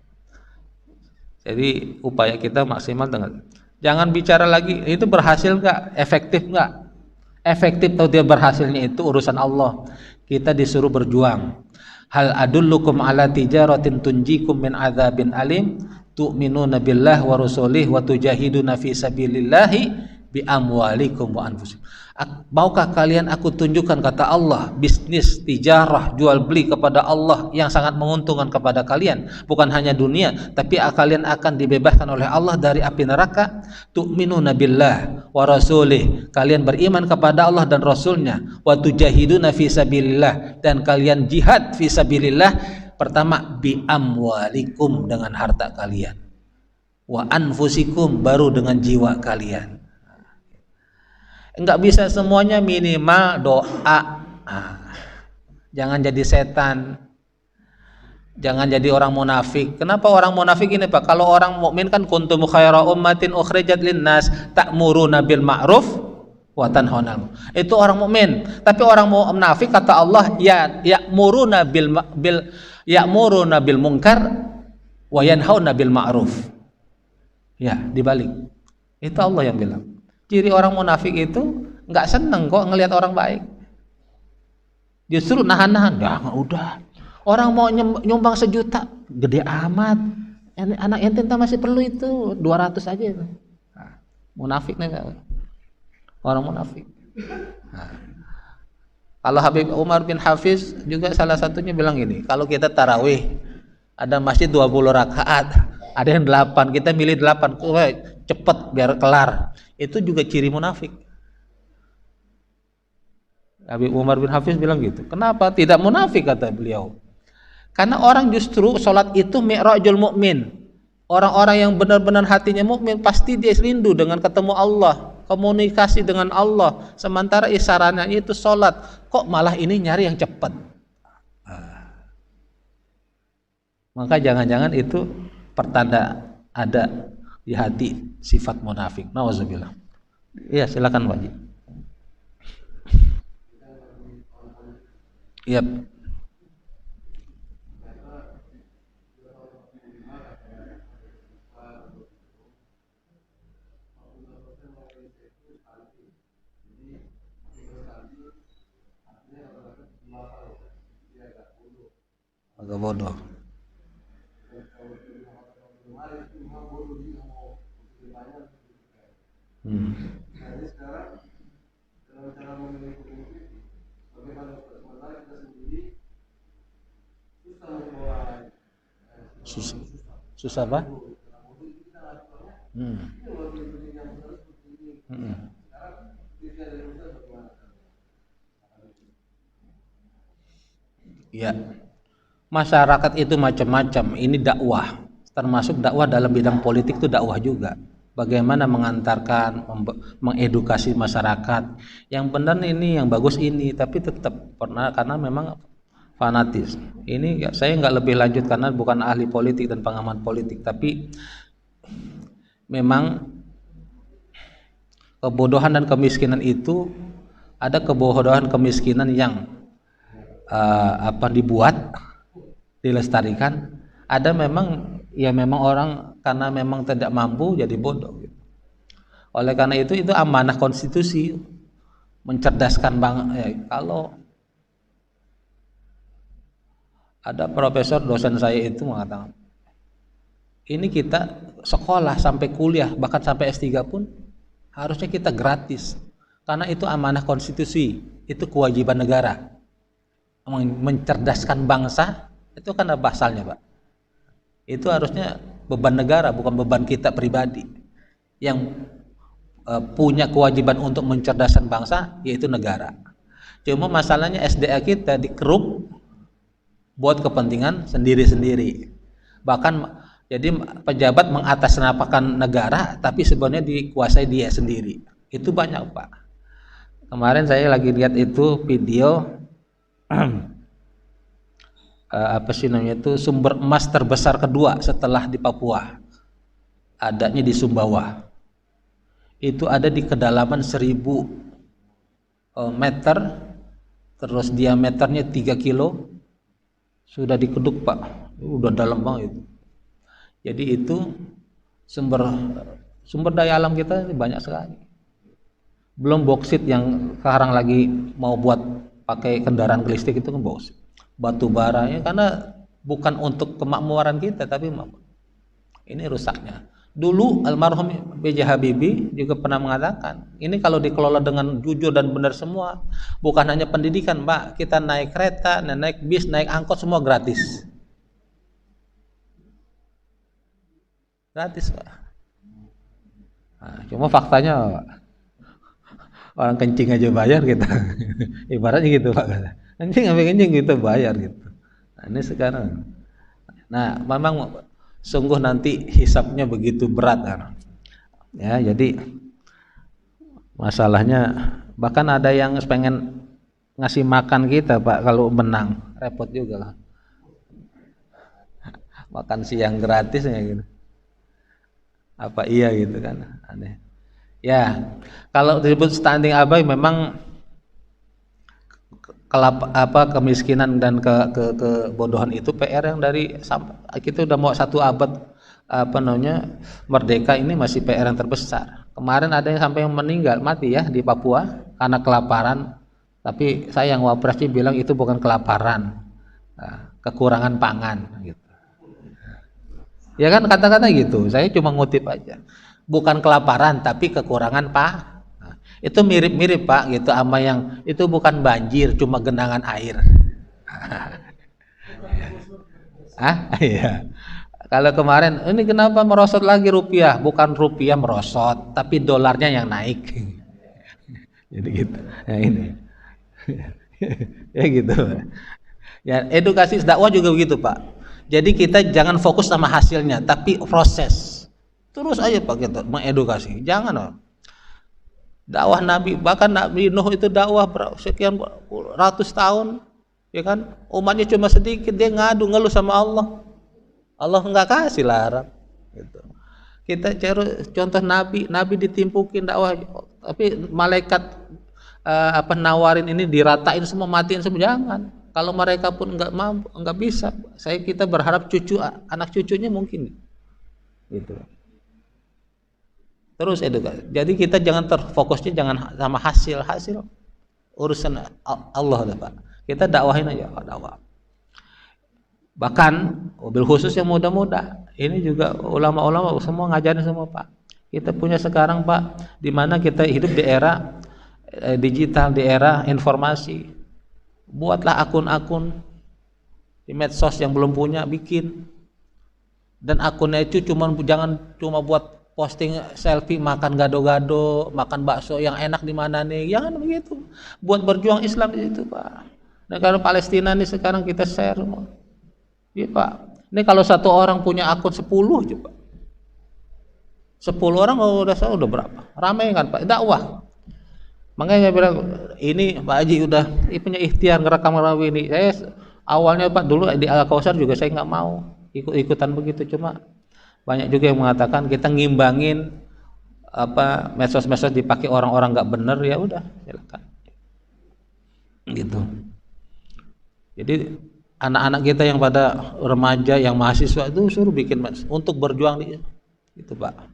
Jadi upaya kita maksimal dengan jangan bicara lagi itu berhasil nggak, efektif nggak. Efektif atau dia berhasilnya itu urusan Allah. Kita disuruh berjuang. Hal adullukum ala tijaratin tunjikum min adzabin alim tu'minuna billah wa rasulih wa tujahiduna fi sabilillahi bi amwalikum wa anfusikum. Maukah kalian aku tunjukkan, kata Allah, bisnis tijarah jual beli kepada Allah yang sangat menguntungkan kepada kalian, bukan hanya dunia tapi kalian akan dibebaskan oleh Allah dari api neraka. Tu'minuna billah wa rasulih, kalian beriman kepada Allah dan Rasulnya, wa tujahiduna fi sabilillah, dan kalian jihad fi sabilillah. Pertama bi amwalikum, dengan harta kalian, wa anfusikum, baru dengan jiwa kalian. Enggak bisa semuanya, minimal doa. Jangan jadi setan, jangan jadi orang munafik. Kenapa orang munafik ini Pak? Kalau orang mukmin kan kuntum khaira ummatin ukhrijat linnas ta'muruna bil ma'ruf wa tanhauna 'anil munkar. Itu orang mukmin. Tapi orang munafik kata Allah ya'muruna bil munkar wa yanhauna bil ma'ruf. Ya, dibalik. Itu Allah yang bilang. Ciri orang munafik itu nggak seneng kok ngelihat orang baik, justru nahan-nahan. Ya udah, orang mau nyumbang 1 juta, gede amat. Anak ente masih perlu itu 200 aja. Nah, munafik nih orang munafik. Nah, kalau Habib Umar bin Hafiz juga salah satunya bilang gini, kalau kita tarawih ada masjid 20 rakaat, ada yang 8, kita milih 8, cepet biar kelar. Itu juga ciri munafik. Habib Umar bin Hafiz bilang gitu. Kenapa tidak munafik, kata beliau? Karena orang justru sholat itu mi'rajul mukmin. Orang-orang yang benar-benar hatinya mukmin pasti dia rindu dengan ketemu Allah, komunikasi dengan Allah. Sementara isarannya itu sholat, kok malah ini nyari yang cepat. Maka jangan-jangan itu pertanda ada di hati sifat munafik. Nauzubillah. Iya, silakan Pak Haji. Iya. Agak bodoh. Susah apa? Ya, masyarakat itu macam-macam. Ini dakwah, termasuk dakwah dalam bidang politik itu dakwah juga. Bagaimana mengantarkan, mengedukasi masyarakat. Yang benar ini, yang bagus ini, tapi tetap pernah karena memang fanatis. Ini saya nggak lebih lanjut karena bukan ahli politik dan pengamat politik, tapi memang kebodohan dan kemiskinan itu ada kebodohan kemiskinan yang dibuat, dilestarikan. Ada memang ya memang orang karena memang tidak mampu jadi bodoh gitu. Oleh karena itu amanah konstitusi mencerdaskan kalau ada profesor dosen saya itu mengatakan ini kita sekolah sampai kuliah bahkan sampai S3 pun harusnya kita gratis karena itu amanah konstitusi, itu kewajiban negara mencerdaskan bangsa. Itu kan bahasannya Pak, itu harusnya beban negara bukan beban kita pribadi. Yang punya kewajiban untuk mencerdaskan bangsa yaitu negara. Cuma masalahnya SDA kita dikeruk buat kepentingan sendiri-sendiri. Bahkan jadi pejabat mengatasnamakan negara tapi sebenarnya dikuasai dia sendiri. Itu banyak Pak. Kemarin saya lagi lihat itu video sumber emas terbesar kedua setelah di Papua. Adanya di Sumbawa. Itu ada di kedalaman 1000 meter, terus diameternya 3 kilo, sudah dikeduk Pak, udah dalam banget itu. Jadi itu sumber daya alam kita banyak sekali. Belum boksit yang sekarang lagi mau buat pakai kendaraan listrik itu kan boksit. Batu baranya karena bukan untuk kemakmuran kita tapi ini rusaknya. Dulu almarhum B.J. Habibie juga pernah mengatakan, ini kalau dikelola dengan jujur dan benar semua, bukan hanya pendidikan, Pak, kita naik kereta, naik bis, naik angkot semua gratis. Gratis, Pak. Nah, cuma faktanya Pak, orang kencing aja bayar kita. Ibaratnya gitu, Pak. Kencing gitu bayar gitu. Nah, ini sekarang. Nah, memang sungguh nanti hisapnya begitu berat kan. Ya, jadi masalahnya bahkan ada yang pengen ngasih makan kita Pak kalau menang, repot juga lah. Makan siang gratis ya gitu. Apa iya gitu kan, aneh. Ya, kalau disebut standing abai memang kemiskinan dan kebodohan itu PR yang dari kita udah mau 1 abad merdeka, ini masih PR yang terbesar. Kemarin ada yang sampai yang meninggal mati ya di Papua karena kelaparan, tapi sayang Wapresnya bilang itu bukan kelaparan, kekurangan pangan gitu. Ya kan kata-kata gitu, saya cuma ngutip aja. Bukan kelaparan tapi kekurangan itu mirip-mirip Pak gitu sama yang itu bukan banjir cuma genangan air. Iya. Kalau kemarin ini kenapa merosot lagi rupiah? Bukan rupiah merosot tapi dolarnya yang naik. Jadi gitu. Ya ini. Ya gitu. Ya edukasi dakwah juga begitu Pak. Jadi kita jangan fokus sama hasilnya tapi proses. Terus aja Pak kita mengedukasi. Jangan dakwah Nabi, bahkan Nabi Nuh itu dakwah sekian ratus tahun, ya kan? Umatnya cuma sedikit, dia ngeluh sama Allah. Allah enggak kasih larang gitu. Kita cari contoh Nabi ditimpukin dakwah, tapi malaikat nawarin ini diratain semua, matiin semua, jangan. Kalau mereka pun enggak mampu, enggak bisa. Kita berharap anak cucunya mungkin gitu. Terus edukasi. Jadi kita jangan terfokusnya jangan sama hasil urusan Allah Pak. Kita dakwahin aja dakwah. Bahkan mobil khusus yang muda-muda. Ini juga ulama-ulama semua ngajarin semua Pak. Kita punya sekarang Pak, di mana kita hidup di era digital, di era informasi. Buatlah akun-akun di medsos yang belum punya, bikin. Dan akunnya itu jangan cuma buat posting selfie makan gado-gado, makan bakso yang enak di mana nih, jangan begitu. Buat berjuang Islam di situ, Pak. Nah, kalau Palestina nih sekarang kita share semua. Iya, Pak. Ini kalau satu orang punya akun 10 coba. 10 orang udah berapa? Ramai kan, Pak? Dakwah. Makanya saya bilang ini Pak Haji udah punya ikhtiar ngerekam ini. Saya awalnya Pak dulu di Al-Kausar juga saya nggak mau ikut-ikutan begitu, cuma banyak juga yang mengatakan kita ngimbangin medsos-medsos dipakai orang-orang nggak bener, ya udah silakan gitu. Jadi anak-anak kita yang pada remaja, yang mahasiswa itu suruh bikin untuk berjuang di itu, Pak.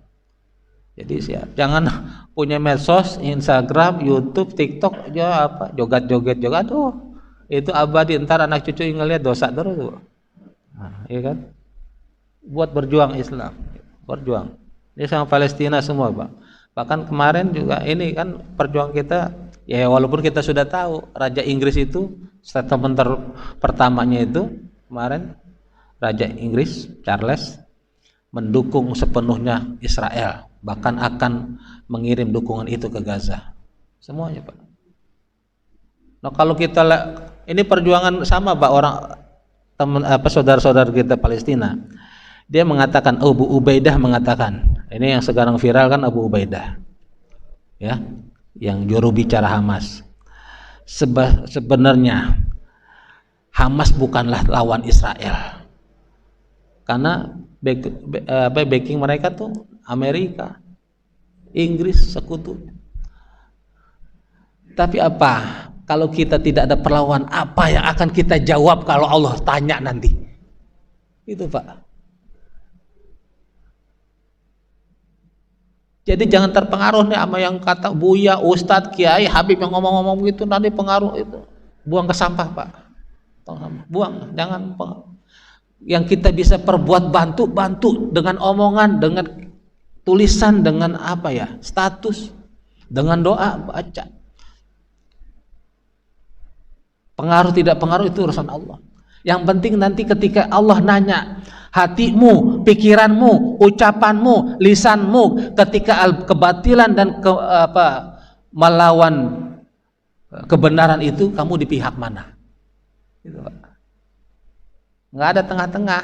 Jadi jangan punya medsos, Instagram, YouTube, TikTok aja joget-joget juga, aduh itu abadi, ntar anak cucu ngeliat dosa terus tuh. Nah, iya kan? Buat berjuang Islam, berjuang. Ini sama Palestina semua, Pak. Bahkan kemarin juga ini kan perjuangan kita, ya walaupun kita sudah tahu Raja Inggris itu statement pertamanya itu kemarin Raja Inggris Charles mendukung sepenuhnya Israel, bahkan akan mengirim dukungan itu ke Gaza. Semuanya, Pak. Nah, kalau kita ini perjuangan sama, Pak, orang teman saudara-saudara kita Palestina. Dia mengatakan, Abu Ubaidah mengatakan, ini yang sekarang viral kan Abu Ubaidah, ya, yang juru bicara Hamas. Sebenarnya Hamas bukanlah lawan Israel, karena backing mereka tuh Amerika, Inggris, sekutu. Tapi apa? Kalau kita tidak ada perlawanan, apa yang akan kita jawab kalau Allah tanya nanti? Itu, Pak. Jadi jangan terpengaruh nih sama yang kata Buya, Ustadz, Kiai, Habib yang ngomong-ngomong gitu, nanti pengaruh itu. Buang ke sampah, Pak. Buang, jangan. Yang kita bisa perbuat bantu dengan omongan, dengan tulisan, dengan status, dengan doa, baca. Pengaruh tidak pengaruh itu urusan Allah. Yang penting nanti ketika Allah nanya, hatimu, pikiranmu, ucapanmu, lisanmu ketika kebatilan dan melawan kebenaran itu, kamu di pihak mana? Gitu, Pak. Nggak ada tengah-tengah.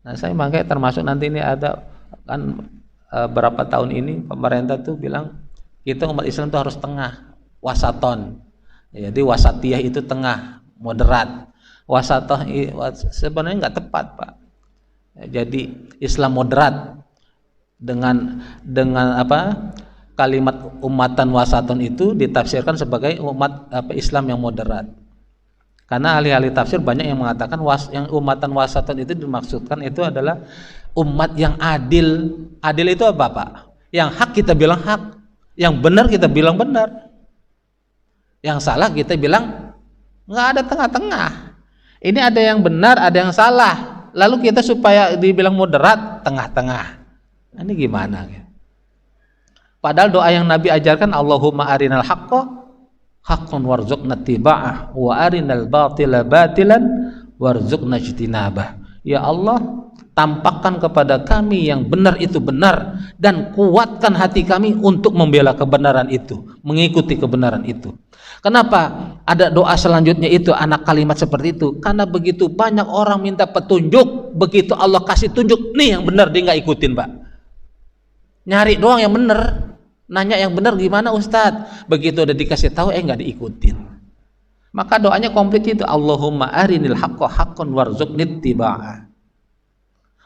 Nah, saya makanya termasuk nanti ini ada kan berapa tahun ini pemerintah tuh bilang kita umat Islam tuh harus tengah, wasaton. Jadi wasatiyah itu tengah, moderat. Wasatoh sebenarnya nggak tepat, Pak. Jadi Islam moderat dengan kalimat umatan wasaton itu ditafsirkan sebagai umat Islam yang moderat. Karena ahli-ahli tafsir banyak yang mengatakan yang umatan wasaton itu dimaksudkan itu adalah umat yang adil. Adil itu apa, Pak? Yang hak kita bilang hak, yang benar kita bilang benar, yang salah kita bilang nggak ada tengah-tengah. Ini ada yang benar, ada yang salah. Lalu kita supaya dibilang moderat, tengah-tengah. Ini gimana? Padahal doa yang Nabi ajarkan, Allahumma arinal haqqa haqqan warzuqna tiba'ah wa arinal batila batilan warzuqna ijtinabah. Ya Allah, tampakkan kepada kami yang benar itu benar dan kuatkan hati kami untuk membela kebenaran itu, mengikuti kebenaran itu. Kenapa ada doa selanjutnya itu anak kalimat seperti itu? Karena begitu banyak orang minta petunjuk, begitu Allah kasih tunjuk, nih yang benar dia nggak ikutin, Pak. Nyari doang yang benar, nanya yang benar gimana Ustadz? Begitu udah dikasih tahu, nggak diikutin. Maka doanya komplit itu, Allahumma arinil haqqa haqqan warzuqni ittiba'ah.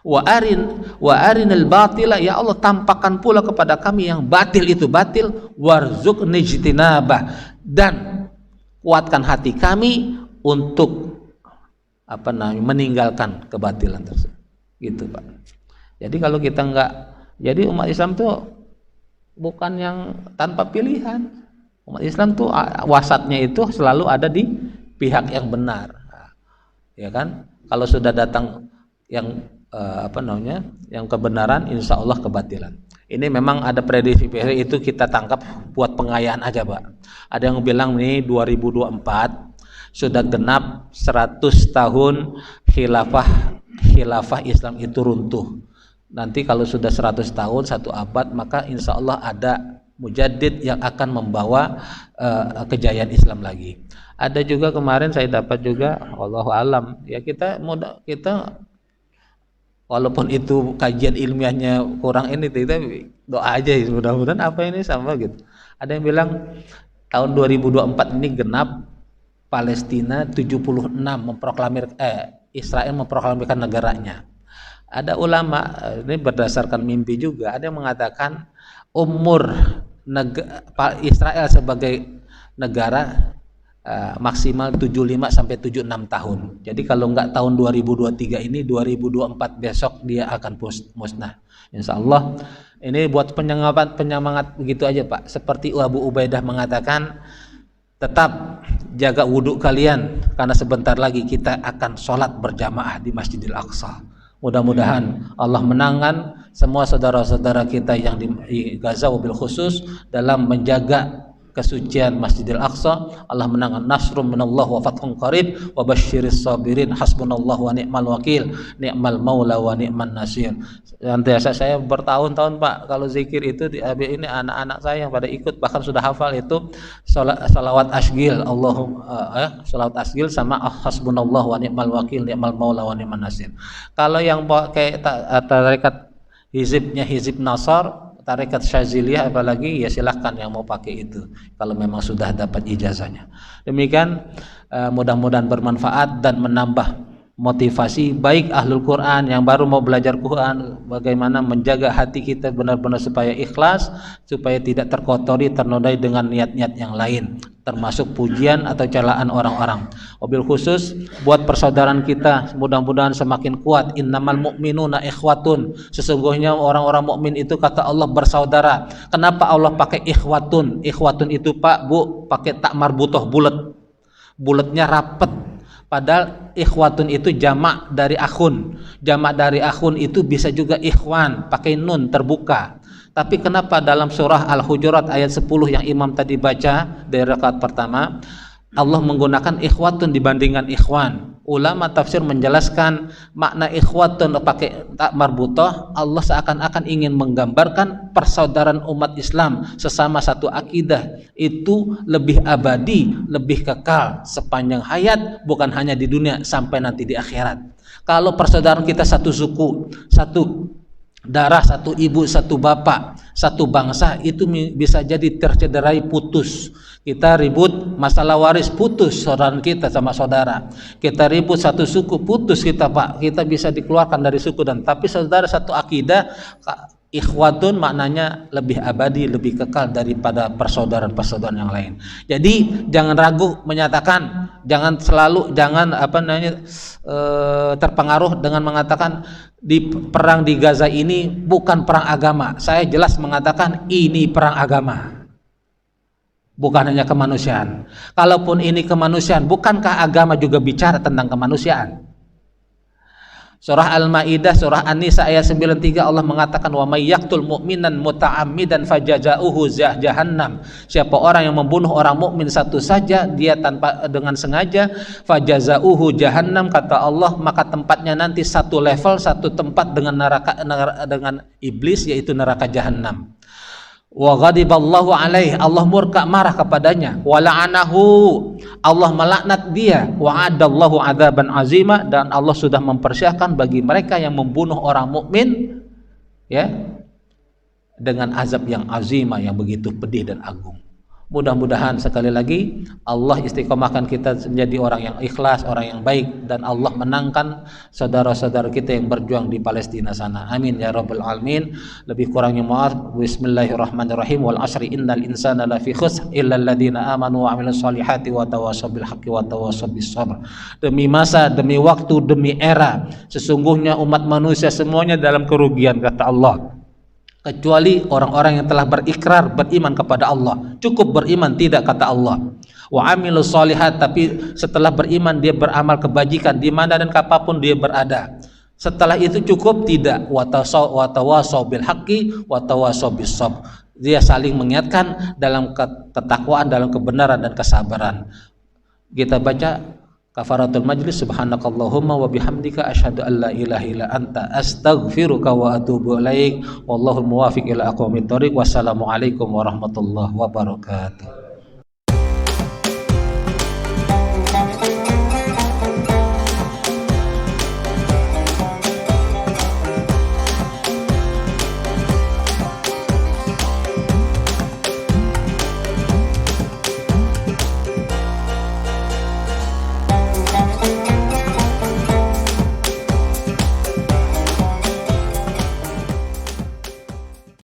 Wa arinal batila, ya Allah tampakkan pula kepada kami yang batil itu batil, warzuqni ijtinabah, dan kuatkan hati kami untuk meninggalkan kebatilan tersebut. Gitu, Pak. Jadi kalau kita jadi umat Islam tuh bukan yang tanpa pilihan. Umat Islam tuh wasatnya itu selalu ada di pihak yang benar. Ya kan? Kalau sudah datang yang yang kebenaran, insya Allah kebatilan. Ini memang ada prediksi itu kita tangkap buat pengayaan aja, Pak. Ada yang bilang nih 2024 sudah genap 100 tahun khilafah Islam itu runtuh. Nanti kalau sudah 100 tahun, 1 abad, maka insya Allah ada mujaddid yang akan membawa kejayaan Islam lagi. Ada juga kemarin saya dapat juga, wallahu alam, ya kita walaupun itu kajian ilmiahnya kurang ini, kita doa aja ya, mudah-mudahan apa ini sama gitu. Ada yang bilang tahun 2024 ini genap Palestina 76 Israel memproklamirkan negaranya. Ada ulama, ini berdasarkan mimpi juga, ada yang mengatakan umur Israel sebagai negara maksimal 75 sampai 76 tahun. Jadi kalau enggak tahun 2023 ini, 2024 besok dia akan musnah. Insya Allah. Ini buat penyemangat begitu aja Pak. Seperti Abu Ubaidah mengatakan, tetap jaga wudhu kalian karena sebentar lagi kita akan sholat berjamaah di Masjidil Aqsa. Mudah-mudahan Allah menangkan semua saudara-saudara kita yang di Gaza wabil khusus dalam menjaga kesucian Masjidil Aqsa. Allah menangkan nasrum minallah wa fathun qarib wa basyiris sabirin hasbunallahu wa ni'mal wakil ni'mal maula wa ni'man nasir. Senantiasa saya bertahun-tahun Pak kalau zikir itu ini anak-anak saya yang pada ikut bahkan sudah hafal itu salawat asgil salawat asgil sama hasbunallahu wa ni'mal wakil ni'mal maula wa ni'man nasir. Kalau yang kayak tarekat hizibnya Hizib Nasar, tarekat Syaziliyah apalagi, ya silahkan yang mau pakai itu kalau memang sudah dapat ijazahnya. Demikian mudah-mudahan bermanfaat dan menambah motivasi baik ahlul Quran yang baru mau belajar Quran, bagaimana menjaga hati kita benar-benar supaya ikhlas, supaya tidak terkotori, ternodai dengan niat-niat yang lain, termasuk pujian atau celaan orang-orang. Wabil khusus buat persaudaraan kita, mudah-mudahan semakin kuat. Innamal mu'minuna ikhwatun, sesungguhnya orang-orang mukmin itu kata Allah bersaudara. Kenapa Allah pakai ikhwatun? Ikhwatun itu Pak Bu pakai tak marbutoh, bulatnya rapet. Padahal ikhwatun itu jamak dari akhun. Jamak dari akhun itu bisa juga ikhwan, pakai nun terbuka. Tapi kenapa dalam surah Al-Hujurat ayat 10 yang Imam tadi baca dari rakaat pertama, Allah menggunakan ikhwatun dibandingkan ikhwan? Ulama tafsir menjelaskan makna ikhwatun pakai tak marbutoh, Allah seakan-akan ingin menggambarkan persaudaraan umat Islam sesama satu akidah itu lebih abadi, lebih kekal sepanjang hayat, bukan hanya di dunia, sampai nanti di akhirat. Kalau persaudaraan kita satu suku, satu darah, satu ibu, satu bapak, satu bangsa, itu bisa jadi tercederai, putus. Kita ribut masalah waris, putus saudara kita sama saudara. Kita ribut satu suku, putus kita Pak. Kita bisa dikeluarkan dari suku, dan tapi saudara satu akidah, ikhwatun maknanya lebih abadi, lebih kekal daripada persaudaraan-persaudaraan yang lain. Jadi jangan ragu menyatakan, jangan terpengaruh dengan mengatakan di perang di Gaza ini bukan perang agama. Saya jelas mengatakan ini perang agama, bukan hanya kemanusiaan. Kalaupun ini kemanusiaan, bukankah agama juga bicara tentang kemanusiaan? Surah Al-Maidah, surah An-Nisa ayat 93, Allah mengatakan wa may yaqtul mu'minan muta'ammidan fajaza'uhu jahannam. Siapa orang yang membunuh orang mukmin satu saja, dia tanpa dengan sengaja, fajaza'uhu jahannam, kata Allah, maka tempatnya nanti satu level, satu tempat dengan dengan iblis, yaitu neraka jahannam. Wa ghadiballahu alaihi, Allah murka, marah kepadanya. Wa la'anahu, Allah melaknat dia. Wa adallahu adzaban azima, dan Allah sudah mempersiapkan bagi mereka yang membunuh orang mukmin ya dengan azab yang azima, yang begitu pedih dan agung. Mudah-mudahan sekali lagi Allah istiqomahkan kita menjadi orang yang ikhlas, orang yang baik, dan Allah menangkan saudara-saudara kita yang berjuang di Palestina sana. Amin ya rabbal alamin. Lebih kurangnya maaf. Bismillahirrahmanirrahim. Wal asri innal insana lafi khusr illa alladziina amanu wa 'amilus shalihati wa tawassaw bil haqqi wa tawassaw bis sabr. Demi masa, demi waktu, demi era, sesungguhnya umat manusia semuanya dalam kerugian, kata Allah, kecuali orang-orang yang telah berikrar beriman kepada Allah. Cukup beriman tidak, kata Allah. Wa amilus shalihat, tapi setelah beriman dia beramal kebajikan di mana dan kapanpun dia berada. Setelah itu cukup tidak. Wa tawasaw bil haqqi wa tawasaw bis sabr. Dia saling mengingatkan dalam ketakwaan, dalam kebenaran dan kesabaran. Kita baca Kafaratul majlis, subhanakallahumma wa bihamdika asyhadu an la ilaha illa anta astaghfiruka wa atubu ilaik. Wallahul muwaffiq ila aqwamit thoriq. Wassalamualaikum warahmatullahi wabarakatuh.